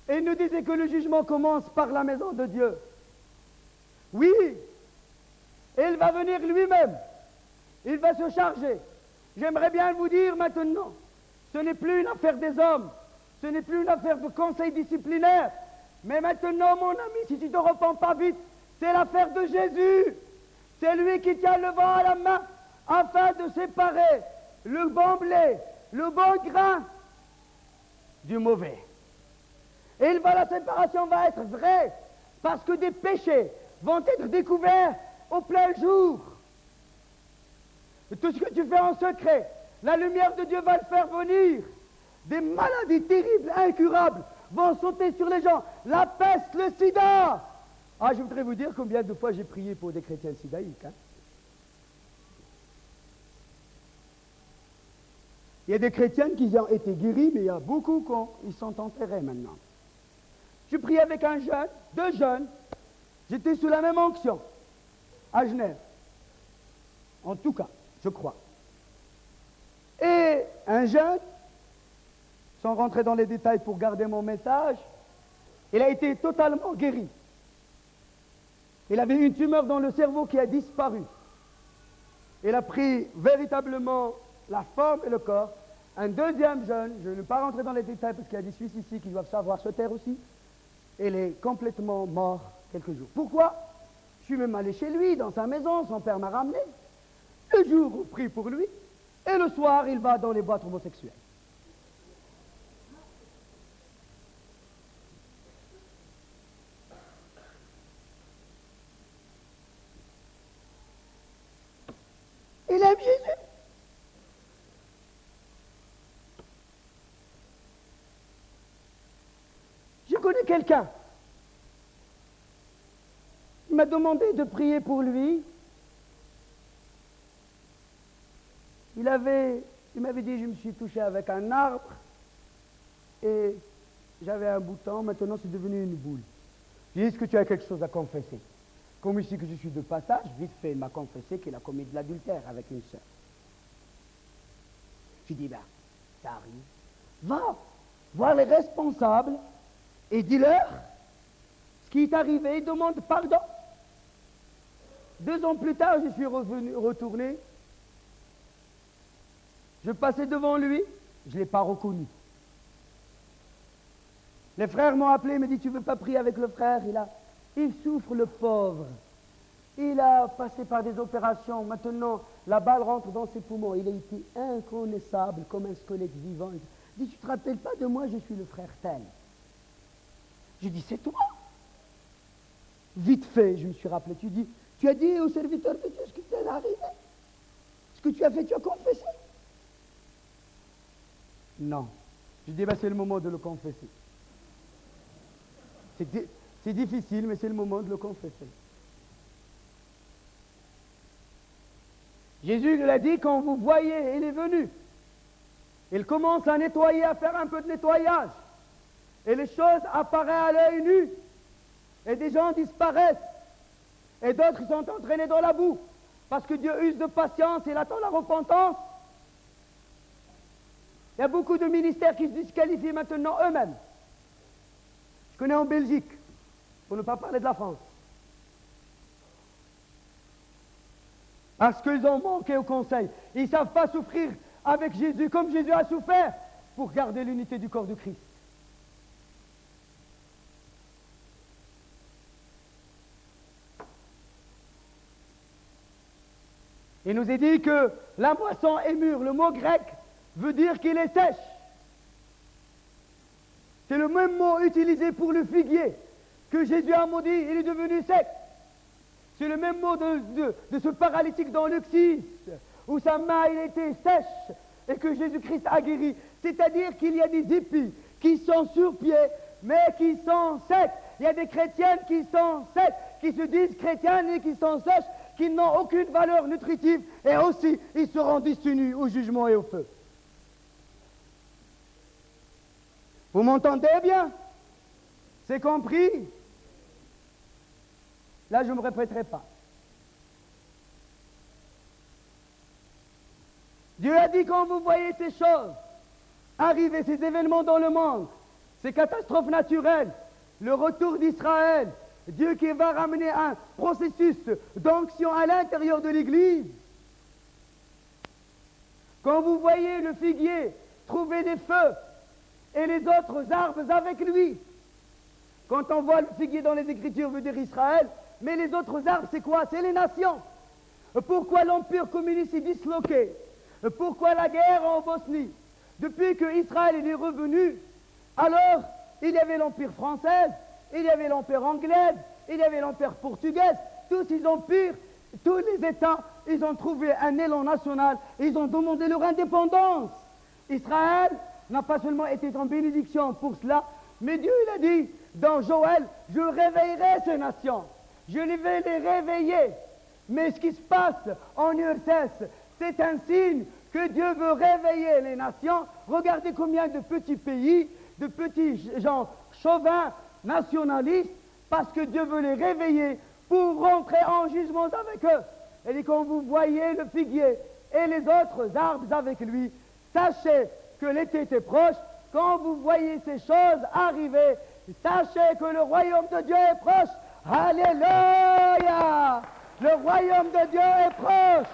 [SPEAKER 1] il nous disait que le jugement commence par la maison de Dieu. Oui, il va venir lui-même. Il va se charger. J'aimerais bien vous dire maintenant, ce n'est plus une affaire des hommes, ce n'est plus une affaire de conseil disciplinaire, mais maintenant, mon ami, si tu ne te repens pas vite, c'est l'affaire de Jésus. C'est lui qui tient le vent à la main afin de séparer le bon blé, le bon grain du mauvais. Et la séparation va être vraie parce que des péchés vont être découverts au plein jour. Et tout ce que tu fais en secret, la lumière de Dieu va le faire venir. Des maladies terribles, incurables, vont sauter sur les gens. La peste, le sida. Ah, je voudrais vous dire combien de fois j'ai prié pour des chrétiens sidaïques. Il y a des chrétiens qui ont été guéris, mais il y a beaucoup qui sont enterrés maintenant. Je priais avec un jeune, 2 jeunes. J'étais sous la même onction, à Genève. En tout cas, je crois. Et un jeune, sans rentrer dans les détails pour garder mon message, il a été totalement guéri. Il avait une tumeur dans le cerveau qui a disparu. Il a pris véritablement la forme et le corps. Un deuxième jeune, je ne vais pas rentrer dans les détails parce qu'il y a des Suisses ici qui doivent savoir se taire aussi, il est complètement mort quelques jours. Pourquoi? Je suis même allé chez lui, dans sa maison, son père m'a ramené. Le jour, on prie pour lui, et le soir, il va dans les boîtes homosexuelles. Il aime Jésus. Je connais quelqu'un. Il m'a demandé de prier pour lui. Il m'avait dit, je me suis touché avec un arbre et j'avais un bouton, maintenant c'est devenu une boule. J'ai dit, est-ce que tu as quelque chose à confesser? Comme ici que je suis de passage, vite fait, il m'a confessé qu'il a commis de l'adultère avec une sœur. J'ai dit, ben, ça arrive. Va voir les responsables et dis-leur ce qui est arrivé, demande pardon. 2 ans plus tard, je suis retourné. Je passais devant lui, je ne l'ai pas reconnu. Les frères m'ont appelé, m'ont dit, tu ne veux pas prier avec le frère? Il souffre, le pauvre. Il a passé par des opérations. Maintenant, la balle rentre dans ses poumons. Il a été inconnaissable comme un squelette vivant. Il dit, tu ne te rappelles pas de moi, je suis le frère tel. Je dis, c'est toi? Vite fait, je me suis rappelé. Tu as dit au serviteur de Dieu ce qui t'est arrivé? Ce que tu as fait, tu as confessé? Non. Je dis, ben, c'est le moment de le confesser. C'est difficile, mais c'est le moment de le confesser. Jésus l'a dit, quand vous voyez, il est venu. Il commence à nettoyer, à faire un peu de nettoyage. Et les choses apparaissent à l'œil nu. Et des gens disparaissent. Et d'autres sont entraînés dans la boue. Parce que Dieu use de patience, il attend la repentance. Il y a beaucoup de ministères qui se disqualifient maintenant eux-mêmes. Je connais en Belgique, pour ne pas parler de la France. Parce qu'ils ont manqué au conseil. Ils ne savent pas souffrir avec Jésus comme Jésus a souffert pour garder l'unité du corps de Christ. Il nous est dit que la moisson est mûre. Le mot grec veut dire qu'il est sèche. C'est le même mot utilisé pour le figuier que Jésus a maudit, il est devenu sec. C'est le même mot de ce paralytique dans Luc 6, où sa main il était sèche et que Jésus-Christ a guéri. C'est-à-dire qu'il y a des épis qui sont sur pied, mais qui sont secs. Il y a des chrétiennes qui sont secs, qui se disent chrétiennes et qui sont sèches, qui n'ont aucune valeur nutritive, et aussi ils seront destinés au jugement et au feu. Vous m'entendez bien? C'est compris? Là, je ne me répéterai pas. Dieu a dit, quand vous voyez ces choses arriver, ces événements dans le monde, ces catastrophes naturelles, le retour d'Israël, Dieu qui va ramener un processus d'onction à l'intérieur de l'Église. Quand vous voyez le figuier trouver des feux et les autres arbres avec lui, quand on voit le figuier dans les Écritures veut dire Israël, mais les autres arbres c'est quoi? C'est les nations. Pourquoi l'empire communiste est disloqué? Pourquoi la guerre en Bosnie? Depuis que Israël est revenu, alors il y avait l'empire français, il y avait l'empire anglais, il y avait l'empire portugais, tous ces empires, tous les États, ils ont trouvé un élan national, ils ont demandé leur indépendance. Israël n'a pas seulement été en bénédiction pour cela, mais Dieu il a dit dans Joël, je réveillerai ces nations, je vais les réveiller. Mais ce qui se passe en URSS, c'est un signe que Dieu veut réveiller les nations. Regardez combien de petits pays, de petits gens chauvins, nationalistes, parce que Dieu veut les réveiller pour rentrer en jugement avec eux. Et dit, quand vous voyez le figuier et les autres arbres avec lui, sachez que l'été est proche. Quand vous voyez ces choses arriver, sachez que le royaume de Dieu est proche. Alléluia! Le royaume de Dieu est proche.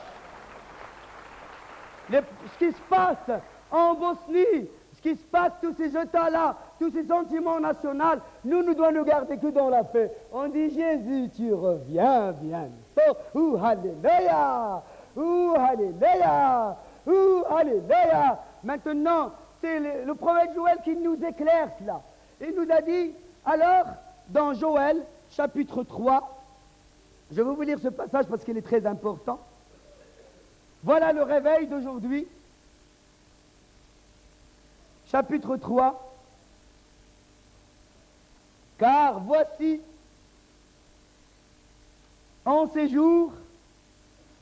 [SPEAKER 1] Ce qui se passe en Bosnie, ce qui se passe, tous ces états-là, tous ces sentiments nationaux, nous devons nous garder que dans la paix. On dit, Jésus, tu reviens bientôt. Ouh, alléluia! Ouh, alléluia! Ouh, alléluia! Maintenant, c'est le prophète Joël qui nous éclaire cela. Il nous a dit, alors, dans Joël, chapitre 3, je vais vous lire ce passage parce qu'il est très important. Voilà le réveil d'aujourd'hui. Chapitre 3. Car voici, en ces jours,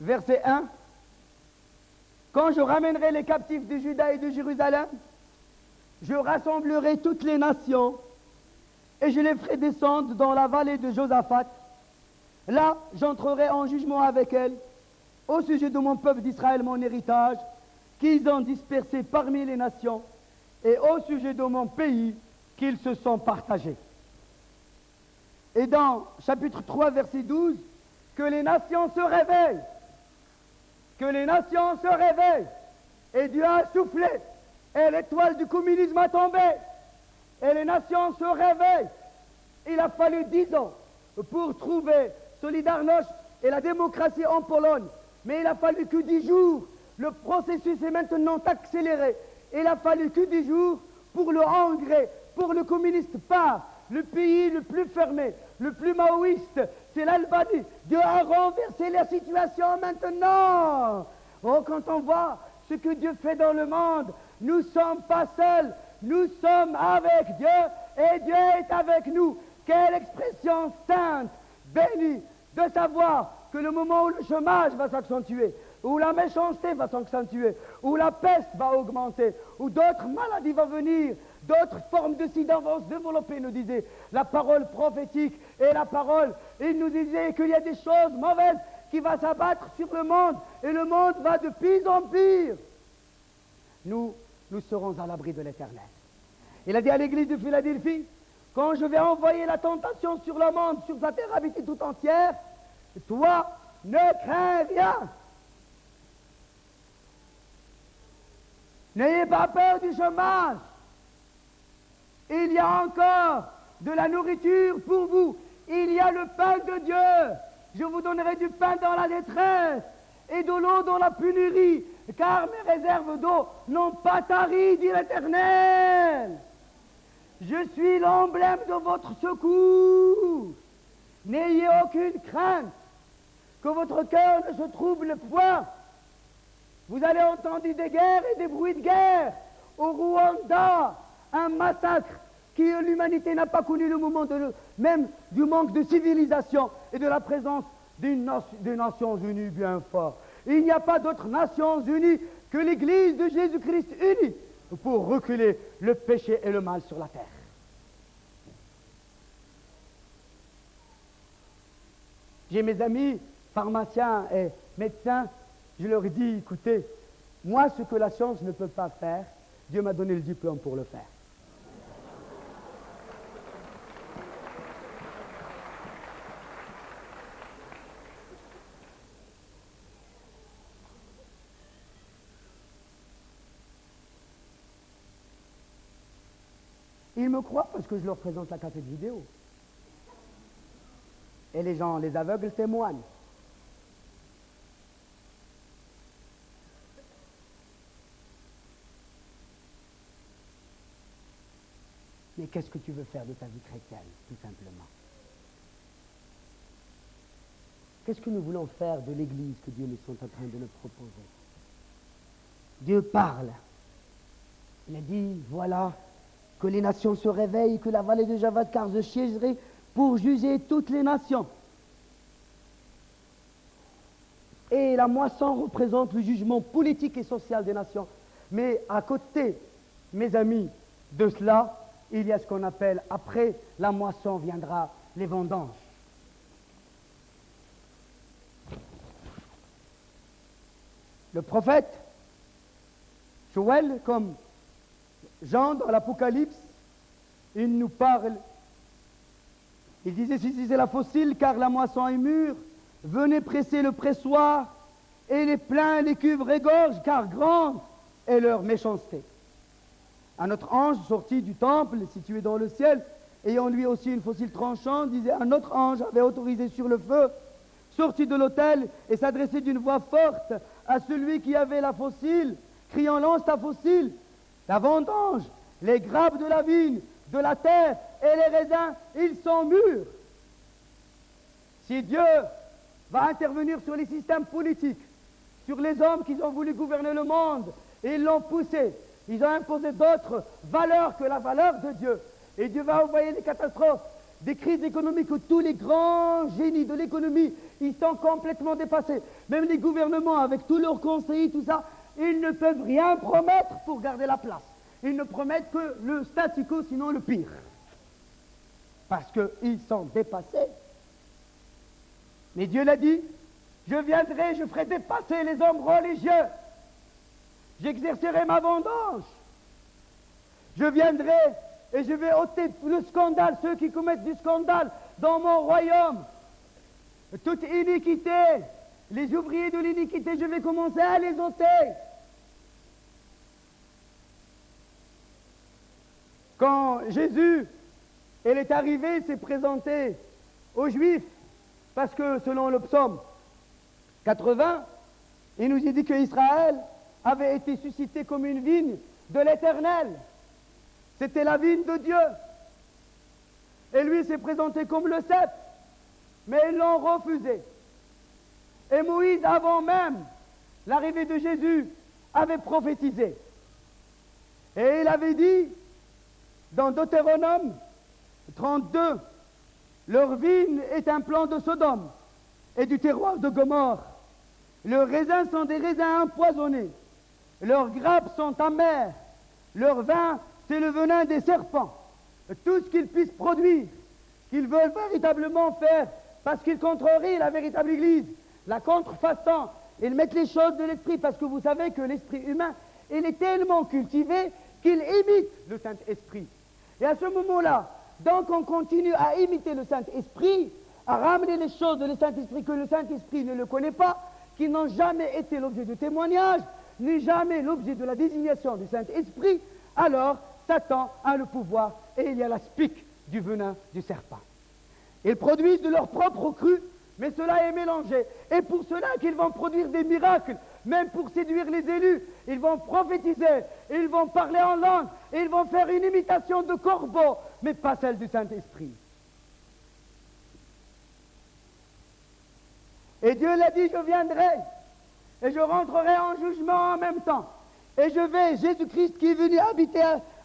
[SPEAKER 1] verset 1, quand je ramènerai les captifs de Juda et de Jérusalem, je rassemblerai toutes les nations et je les ferai descendre dans la vallée de Josaphat. Là, j'entrerai en jugement avec elles au sujet de mon peuple d'Israël, mon héritage, qu'ils ont dispersé parmi les nations, et au sujet de mon pays, qu'ils se sont partagés. Et dans chapitre 3, verset 12, que les nations se réveillent, que les nations se réveillent, et Dieu a soufflé, et l'étoile du communisme a tombé, et les nations se réveillent. Il a fallu 10 ans pour trouver Solidarność et la démocratie en Pologne, mais il a fallu que 10 jours. Le processus est maintenant accéléré. Il a fallu que 10 jours pour le Hongrie, pour le communiste part. Le pays le plus fermé, le plus maoïste, c'est l'Albanie. Dieu a renversé la situation maintenant. Oh, quand on voit ce que Dieu fait dans le monde, nous ne sommes pas seuls, nous sommes avec Dieu et Dieu est avec nous. Quelle expression sainte, bénie, de savoir que le moment où le chômage va s'accentuer, où la méchanceté va s'accentuer, où la peste va augmenter, où d'autres maladies vont venir, d'autres formes de sida vont se développer, nous disait la parole prophétique et la parole. Il nous disait qu'il y a des choses mauvaises qui vont s'abattre sur le monde et le monde va de pire en pire. Nous serons à l'abri de l'Éternel. Il a dit à l'église de Philadelphie, quand je vais envoyer la tentation sur le monde, sur sa terre habitée tout entière, toi, ne crains rien. N'ayez pas peur du chômage. Il y a encore de la nourriture pour vous. Il y a le pain de Dieu. Je vous donnerai du pain dans la détresse et de l'eau dans la pénurie, car mes réserves d'eau n'ont pas tari, dit l'Éternel. Je suis l'emblème de votre secours. N'ayez aucune crainte que votre cœur ne se trouble point. Vous allez entendre des guerres et des bruits de guerre. Au Rwanda, un massacre que l'humanité n'a pas connu le moment même du manque de civilisation et de la présence des Nations Unies bien fort. Il n'y a pas d'autres Nations Unies que l'Église de Jésus-Christ unie pour reculer le péché et le mal sur la terre. J'ai mes amis pharmaciens et médecins, je leur dis, écoutez, moi, ce que la science ne peut pas faire, Dieu m'a donné le diplôme pour le faire. Ils me croient parce que je leur présente la cassette vidéo. Et les gens, les aveugles témoignent. Mais qu'est-ce que tu veux faire de ta vie chrétienne, tout simplement? Qu'est-ce que nous voulons faire de l'Église que Dieu nous est en train de nous proposer? Dieu parle. Il a dit, voilà, que les nations se réveillent, que la vallée de Javad, car je siégerai pour juger toutes les nations. Et la moisson représente le jugement politique et social des nations. Mais à côté, mes amis, de cela, il y a ce qu'on appelle, après la moisson viendra les vendanges. Le prophète Joël, comme Jean dans l'Apocalypse, il nous parle, il disait, saisissez la faucille car la moisson est mûre, venez presser le pressoir, et les pleins, les cuves régorgent, car grande est leur méchanceté. Un autre ange sorti du temple, situé dans le ciel, ayant lui aussi une faucille tranchante, disait, un autre ange avait autorisé sur le feu, sorti de l'autel, et s'adressait d'une voix forte à celui qui avait la faucille, criant, lance ta faucille, la vendange, les grappes de la vigne, de la terre et les raisins, ils sont mûrs. Si Dieu va intervenir sur les systèmes politiques, sur les hommes qui ont voulu gouverner le monde, et ils l'ont poussé, ils ont imposé d'autres valeurs que la valeur de Dieu. Et Dieu va envoyer des catastrophes, des crises économiques où tous les grands génies de l'économie, ils sont complètement dépassés. Même les gouvernements, avec tous leurs conseillers, tout ça, ils ne peuvent rien promettre pour garder la place. Ils ne promettent que le statu quo, sinon le pire. Parce qu'ils sont dépassés. Mais Dieu l'a dit, je viendrai, je ferai dépasser les hommes religieux. J'exercerai ma vendange. Je viendrai et je vais ôter le scandale, ceux qui commettent du scandale dans mon royaume. Toute iniquité, les ouvriers de l'iniquité, je vais commencer à les ôter. Quand Jésus, il est arrivé, s'est présenté aux Juifs, parce que selon le psaume 80, il nous est dit qu'Israël avait été suscité comme une vigne de l'Éternel. C'était la vigne de Dieu. Et lui s'est présenté comme le cep, mais ils l'ont refusé. Et Moïse, avant même l'arrivée de Jésus, avait prophétisé. Et il avait dit, dans Deutéronome 32, leur vigne est un plan de Sodome et du terroir de Gomorrhe. Leurs raisins sont des raisins empoisonnés. Leurs grappes sont amères. Leur vin, c'est le venin des serpents. Tout ce qu'ils puissent produire, qu'ils veulent véritablement faire, parce qu'ils contrerient la véritable Église, la contrefaçon, ils mettent les choses de l'esprit, parce que vous savez que l'esprit humain, il est tellement cultivé qu'il imite le Saint-Esprit. Et à ce moment-là, donc on continue à imiter le Saint-Esprit, à ramener les choses de le Saint-Esprit que le Saint-Esprit ne le connaît pas, qui n'ont jamais été l'objet de témoignage, ni jamais l'objet de la désignation du Saint-Esprit, alors Satan a le pouvoir et il y a la spique du venin du serpent. Ils produisent de leur propre cru, mais cela est mélangé. Et pour cela qu'ils vont produire des miracles, même pour séduire les élus, ils vont prophétiser, ils vont parler en langue, ils vont faire une imitation de corbeau, mais pas celle du Saint-Esprit. Et Dieu l'a dit, je viendrai, et je rentrerai en jugement en même temps. Et je vais, Jésus-Christ qui est venu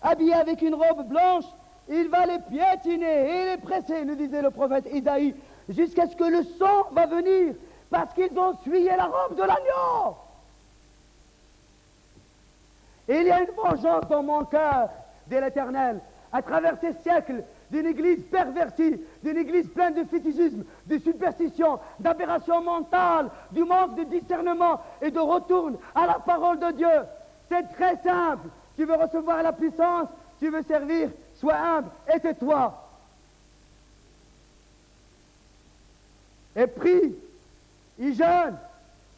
[SPEAKER 1] habillé avec une robe blanche, il va les piétiner et les presser, nous disait le prophète Isaïe, jusqu'à ce que le sang va venir, parce qu'ils ont souillé la robe de l'agneau. Et il y a une vengeance dans mon cœur, dit l'Éternel. À travers ces siècles, d'une église pervertie, d'une église pleine de fétichisme, de superstition, d'aberration mentale, du manque de discernement et de retourne à la parole de Dieu. C'est très simple. Tu veux recevoir la puissance, tu veux servir, sois humble et tais-toi. Et prie, il jeûne,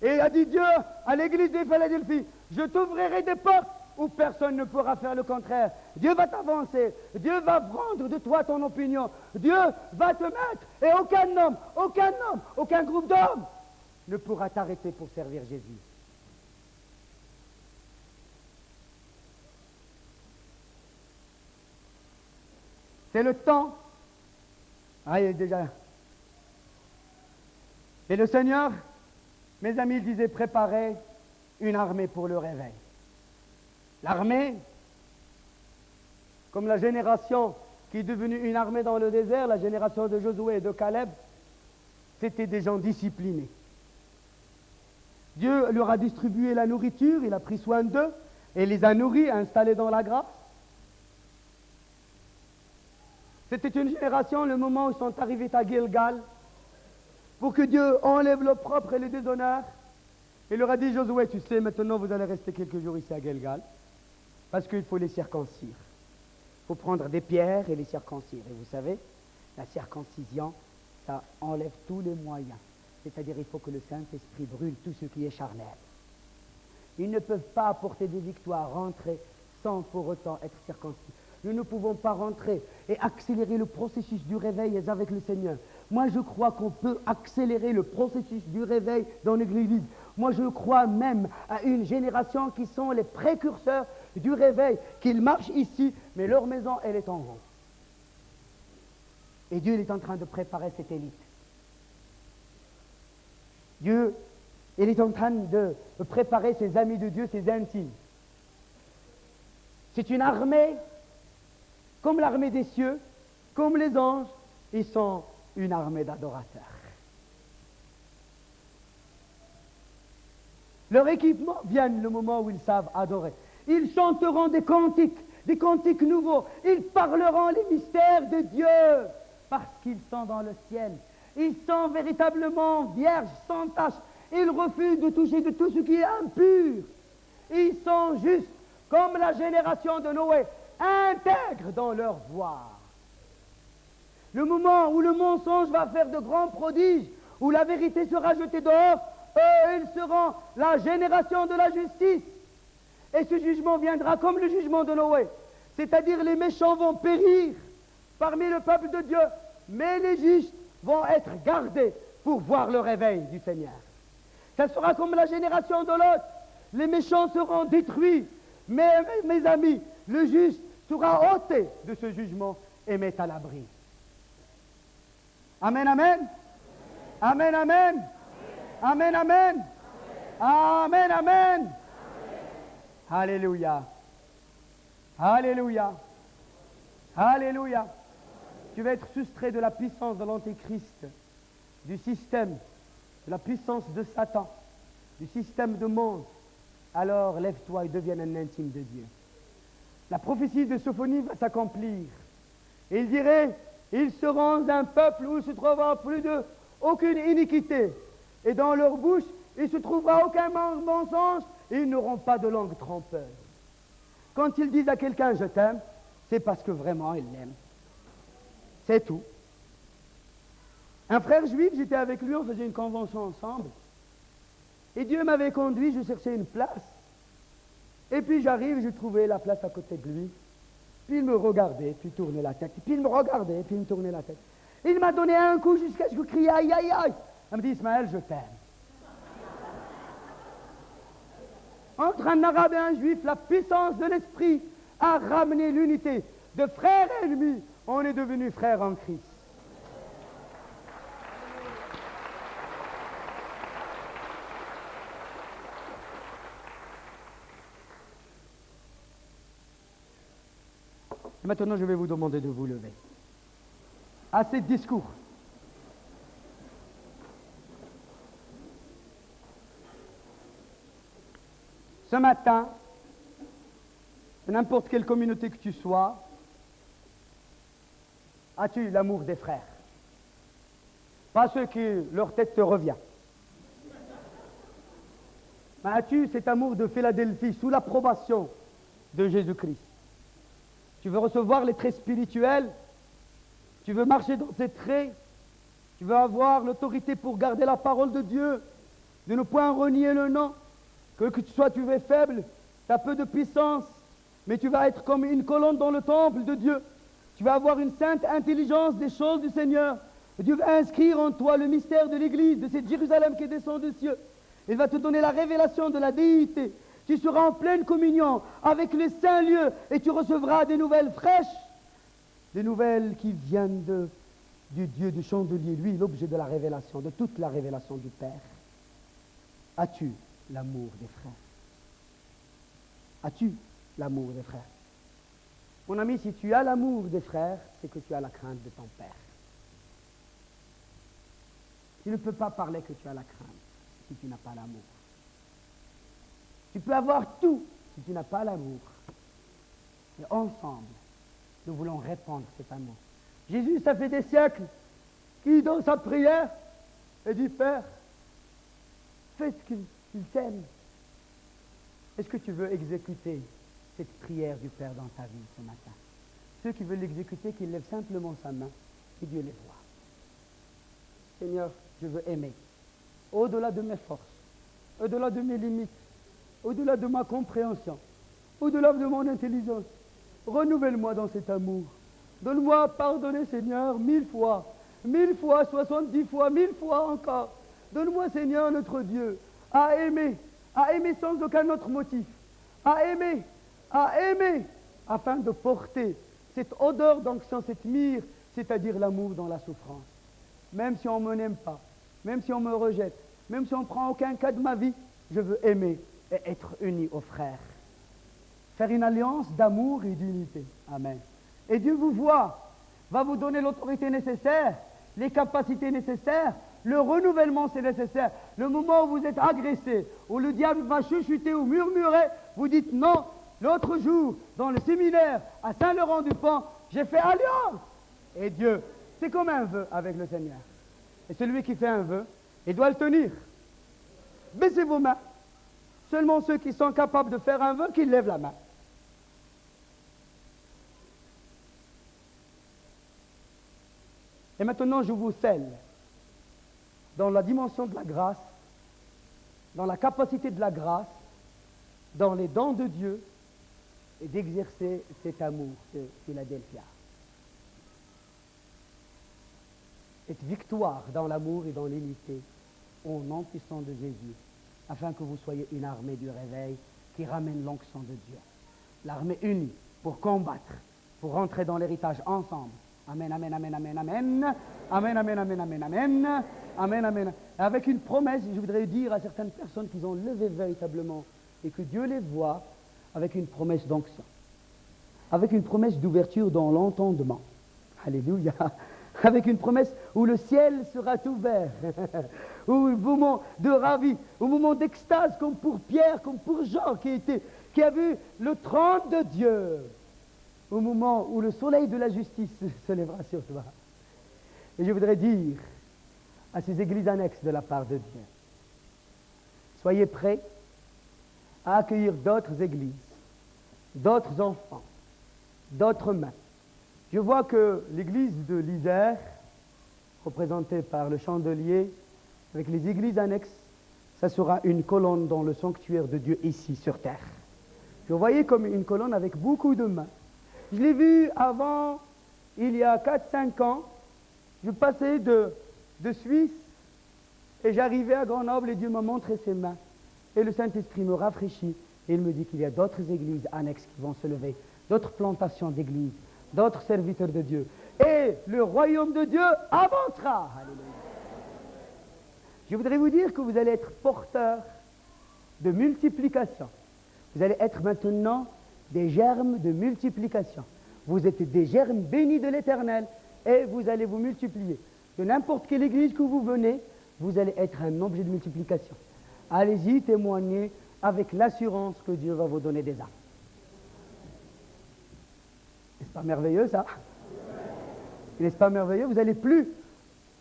[SPEAKER 1] et il a dit Dieu à l'église de Philadelphie, je t'ouvrirai des portes où personne ne pourra faire le contraire. Dieu va t'avancer, Dieu va prendre de toi ton opinion, Dieu va te mettre, et aucun groupe d'hommes ne pourra t'arrêter pour servir Jésus. C'est le temps. Ah, il est déjà. Et le Seigneur, mes amis, disait préparer une armée pour le réveil. L'armée, comme la génération qui est devenue une armée dans le désert, la génération de Josué et de Caleb, c'était des gens disciplinés. Dieu leur a distribué la nourriture, il a pris soin d'eux et les a nourris, installés dans la grâce. C'était une génération, le moment où ils sont arrivés à Gilgal, pour que Dieu enlève l'opprobre et le déshonneur. Il leur a dit, Josué, tu sais, maintenant vous allez rester quelques jours ici à Gilgal, parce qu'il faut les circoncire. Il faut prendre des pierres et les circoncire. Et vous savez, la circoncision, ça enlève tous les moyens. C'est-à-dire, il faut que le Saint-Esprit brûle tout ce qui est charnel. Ils ne peuvent pas apporter des victoires, rentrer sans pour autant être circoncis. Nous ne pouvons pas rentrer et accélérer le processus du réveil avec le Seigneur. Moi, je crois qu'on peut accélérer le processus du réveil dans l'Église. Moi, je crois même à une génération qui sont les précurseurs du réveil, qu'ils marchent ici, mais leur maison, elle est en haut. Et Dieu, il est en train de préparer cette élite. Dieu, il est en train de préparer ses amis de Dieu, ses intimes. C'est une armée, comme l'armée des cieux, comme les anges, ils sont une armée d'adorateurs. Leur équipement vient le moment où ils savent adorer. Ils chanteront des cantiques nouveaux. Ils parleront les mystères de Dieu, parce qu'ils sont dans le ciel. Ils sont véritablement vierges, sans tache. Ils refusent de toucher de tout ce qui est impur. Ils sont justes, comme la génération de Noé, intègres dans leur voie. Le moment où le mensonge va faire de grands prodiges, où la vérité sera jetée dehors, eux, ils seront la génération de la justice. Et ce jugement viendra comme le jugement de Noé. C'est-à-dire les méchants vont périr parmi le peuple de Dieu, mais les justes vont être gardés pour voir le réveil du Seigneur. Ça sera comme la génération de Lot. Les méchants seront détruits, mais mes amis, le juste sera ôté de ce jugement et mis à l'abri. Amen, amen. Amen, amen. Amen, amen. Amen, amen. Alléluia. Alléluia. Alléluia. Tu vas être soustrait de la puissance de l'Antéchrist, du système, de la puissance de Satan, du système de monde. Alors lève-toi et deviens un intime de Dieu. La prophétie de Sophonie va s'accomplir. Il dirait, ils seront un peuple où il ne se trouvera plus aucune iniquité. Et dans leur bouche, il ne se trouvera aucun mensonge et ils n'auront pas de langue trompeuse. Quand ils disent à quelqu'un « je t'aime », c'est parce que vraiment ils l'aiment. C'est tout. Un frère juif, j'étais avec lui, on faisait une convention ensemble. Et Dieu m'avait conduit, je cherchais une place. Et puis j'arrive, je trouvais la place à côté de lui. Puis il me regardait, puis il tournait la tête. Puis il me regardait, puis il me tournait la tête. Il m'a donné un coup jusqu'à ce que je criais « aïe, aïe, aïe ». Elle me dit « Ismaël, je t'aime ». Entre un arabe et un juif, la puissance de l'esprit a ramené l'unité. De frères ennemis, on est devenus frères en Christ. Et maintenant, je vais vous demander de vous lever. Assez de discours. Ce matin, n'importe quelle communauté que tu sois, As-tu l'amour des frères? Pas ceux qui leur tête te revient. Mais as-tu cet amour de Philadelphie sous l'approbation de Jésus-Christ? Tu veux recevoir les traits spirituels? Tu veux marcher dans ces traits? Tu veux avoir l'autorité pour garder la parole de Dieu, de ne point renier le nom, que tu es faible, tu as peu de puissance, mais tu vas être comme une colonne dans le temple de Dieu. Tu vas avoir une sainte intelligence des choses du Seigneur. Et Dieu va inscrire en toi le mystère de l'Église, de cette Jérusalem qui descend des cieux. Il va te donner la révélation de la déité. Tu seras en pleine communion avec les saints lieux et tu recevras des nouvelles fraîches, des nouvelles qui viennent du Dieu du chandelier, lui, l'objet de la révélation, de toute la révélation du Père. As-tu l'amour des frères? As-tu l'amour des frères? Mon ami, si tu as l'amour des frères, c'est que tu as la crainte de ton Père. Tu ne peux pas parler que tu as la crainte si tu n'as pas l'amour. Tu peux avoir tout si tu n'as pas l'amour. Et ensemble, nous voulons répandre cet amour. Jésus, ça fait des siècles, qui dans sa prière, a dit, Père, fais ce qu'il t'aime. Est-ce que tu veux exécuter cette prière du Père dans ta vie ce matin? Ceux qui veulent l'exécuter, qu'ils lèvent simplement sa main et Dieu les voit. Seigneur, je veux aimer, au-delà de mes forces, au-delà de mes limites, au-delà de ma compréhension, au-delà de mon intelligence. Renouvelle-moi dans cet amour. Donne-moi à pardonner, Seigneur, 1000 fois, 70 fois, 1000 fois encore. Donne-moi, Seigneur, notre Dieu, à aimer sans aucun autre motif, à aimer, afin de porter cette odeur d'onction, cette myrrhe, c'est-à-dire l'amour dans la souffrance. Même si on ne m'aime pas, même si on me rejette, même si on ne prend aucun cas de ma vie, je veux aimer et être uni aux frères. Faire une alliance d'amour et d'unité. Amen. Et Dieu vous voit, va vous donner l'autorité nécessaire, les capacités nécessaires, le renouvellement c'est nécessaire. Le moment où vous êtes agressé, où le diable va chuchoter ou murmurer, vous dites non. L'autre jour, dans le séminaire à Saint-Laurent-du-Pont, j'ai fait alliance. Et Dieu, c'est comme un vœu avec le Seigneur. Et celui qui fait un vœu, il doit le tenir. Baissez vos mains. Seulement ceux qui sont capables de faire un vœu, qu'ils lèvent la main. Et maintenant, je vous scelle dans la dimension de la grâce, dans la capacité de la grâce, dans les dons de Dieu, et d'exercer cet amour de Philadelphia. Cette victoire dans l'amour et dans l'unité, au nom puissant de Jésus, afin que vous soyez une armée du réveil qui ramène l'onction de Dieu. L'armée unie pour combattre, pour rentrer dans l'héritage ensemble. Amen, amen, amen, amen, amen. Amen, amen, amen, amen, amen. Amen, amen. Avec une promesse, je voudrais dire à certaines personnes qui ont levé véritablement et que Dieu les voit, avec une promesse d'onction, avec une promesse d'ouverture dans l'entendement. Alléluia. Avec une promesse où le ciel sera ouvert, au moment de ravie, au moment d'extase, comme pour Pierre, comme pour Jean, qui a vu le trône de Dieu, au moment où le soleil de la justice se lèvera sur toi. Et je voudrais dire à ces églises annexes de la part de Dieu, soyez prêts à accueillir d'autres églises, d'autres enfants, d'autres mains. Je vois que l'église de l'Isère, représentée par le chandelier, avec les églises annexes, ça sera une colonne dans le sanctuaire de Dieu ici sur terre. Je voyais comme une colonne avec beaucoup de mains. Je l'ai vu avant, il y a 4-5 ans, je passais de Suisse et j'arrivais à Grenoble et Dieu m'a montré ses mains. Et le Saint-Esprit me rafraîchit et il me dit qu'il y a d'autres églises annexes qui vont se lever, d'autres plantations d'églises, d'autres serviteurs de Dieu. Et le royaume de Dieu avancera. Alléluia. Je voudrais vous dire que vous allez être porteurs de multiplication. Vous allez être maintenant des germes de multiplication. Vous êtes des germes bénis de l'Éternel et vous allez vous multiplier. De n'importe quelle église que vous venez, vous allez être un objet de multiplication. Allez-y, témoignez avec l'assurance que Dieu va vous donner des âmes. N'est-ce pas merveilleux ça? N'est-ce pas merveilleux?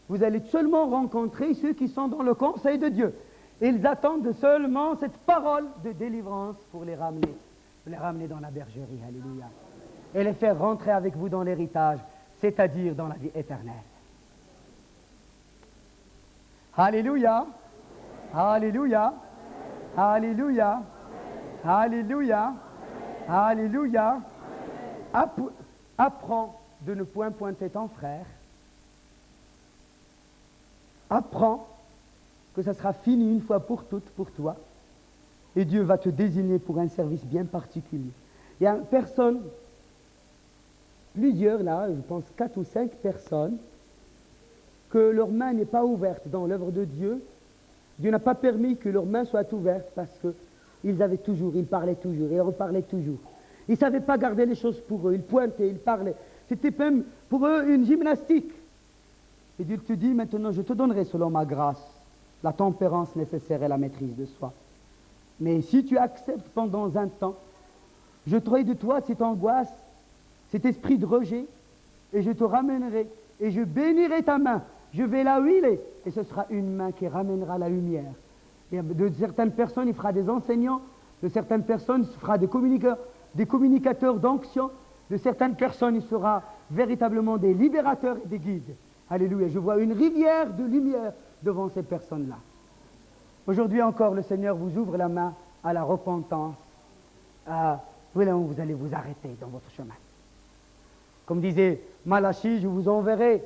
[SPEAKER 1] Vous allez seulement rencontrer ceux qui sont dans le conseil de Dieu. Ils attendent seulement cette parole de délivrance pour les ramener dans la bergerie, alléluia. Et les faire rentrer avec vous dans l'héritage, c'est-à-dire dans la vie éternelle. Alléluia, alléluia, alléluia, alléluia, alléluia. Apprends de ne point pointer ton frère. Apprends que ça sera fini une fois pour toutes pour toi. Et Dieu va te désigner pour un service bien particulier. Il y a plusieurs là, je pense 4 ou 5 personnes, que leur main n'est pas ouverte dans l'œuvre de Dieu. Dieu n'a pas permis que leur main soit ouverte parce qu'ils parlaient toujours, ils reparlaient toujours. Ils ne savaient pas garder les choses pour eux, ils pointaient, ils parlaient. C'était même pour eux une gymnastique. Et Dieu te dit, maintenant je te donnerai selon ma grâce la tempérance nécessaire et la maîtrise de soi. Mais si tu acceptes pendant un temps, je traurai de toi cette angoisse, cet esprit de rejet, et je te ramènerai, et je bénirai ta main. Je vais la huiler, et ce sera une main qui ramènera la lumière. Et de certaines personnes, il fera des enseignants, de certaines personnes, il fera des communicateurs d'onction, de certaines personnes, il sera véritablement des libérateurs et des guides. Alléluia, je vois une rivière de lumière devant ces personnes-là. Aujourd'hui encore, le Seigneur vous ouvre la main à la repentance. Voilà où vous allez vous arrêter dans votre chemin. Comme disait Malachie, je vous enverrai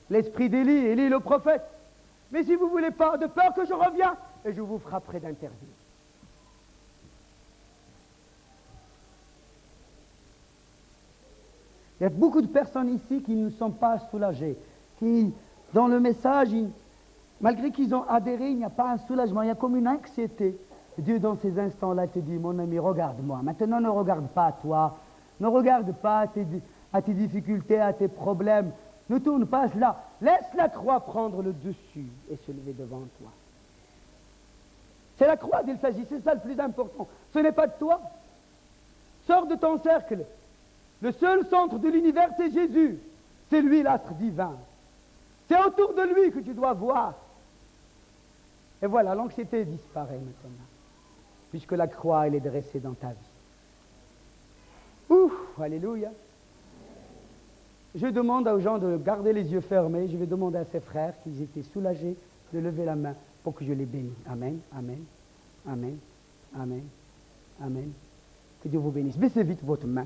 [SPEAKER 1] l'esprit d'Élie le prophète. Mais si vous ne voulez pas, de peur que je revienne, et je vous frapperai d'interdit. Il y a beaucoup de personnes ici qui ne sont pas soulagées, qui, dans le message, malgré qu'ils ont adhéré, il n'y a pas un soulagement, il y a comme une anxiété. Dieu, dans ces instants-là, te dit, mon ami, regarde-moi. Maintenant, ne regarde pas à toi, ne regarde pas à tes difficultés, à tes problèmes. Ne tourne pas cela. Laisse la croix prendre le dessus et se lever devant toi. C'est la croix qu'il s'agit, c'est ça le plus important. Ce n'est pas de toi. Sors de ton cercle. Le seul centre de l'univers, c'est Jésus. C'est lui l'astre divin. C'est autour de lui que tu dois voir. Et voilà, l'anxiété disparaît maintenant. Puisque la croix, elle est dressée dans ta vie. Ouf, alléluia. Je demande aux gens de garder les yeux fermés. Je vais demander à ces frères qu'ils étaient soulagés de lever la main pour que je les bénisse. Amen, amen, amen, amen, amen. Que Dieu vous bénisse. Baissez vite votre main.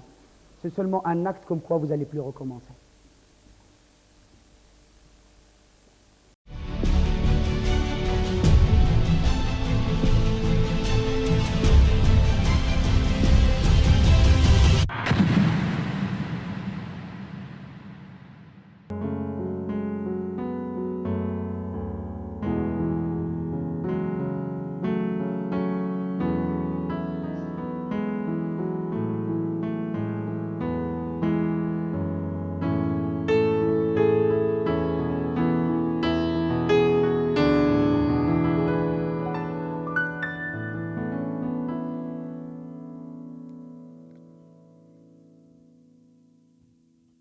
[SPEAKER 1] C'est seulement un acte comme quoi vous n'allez plus recommencer.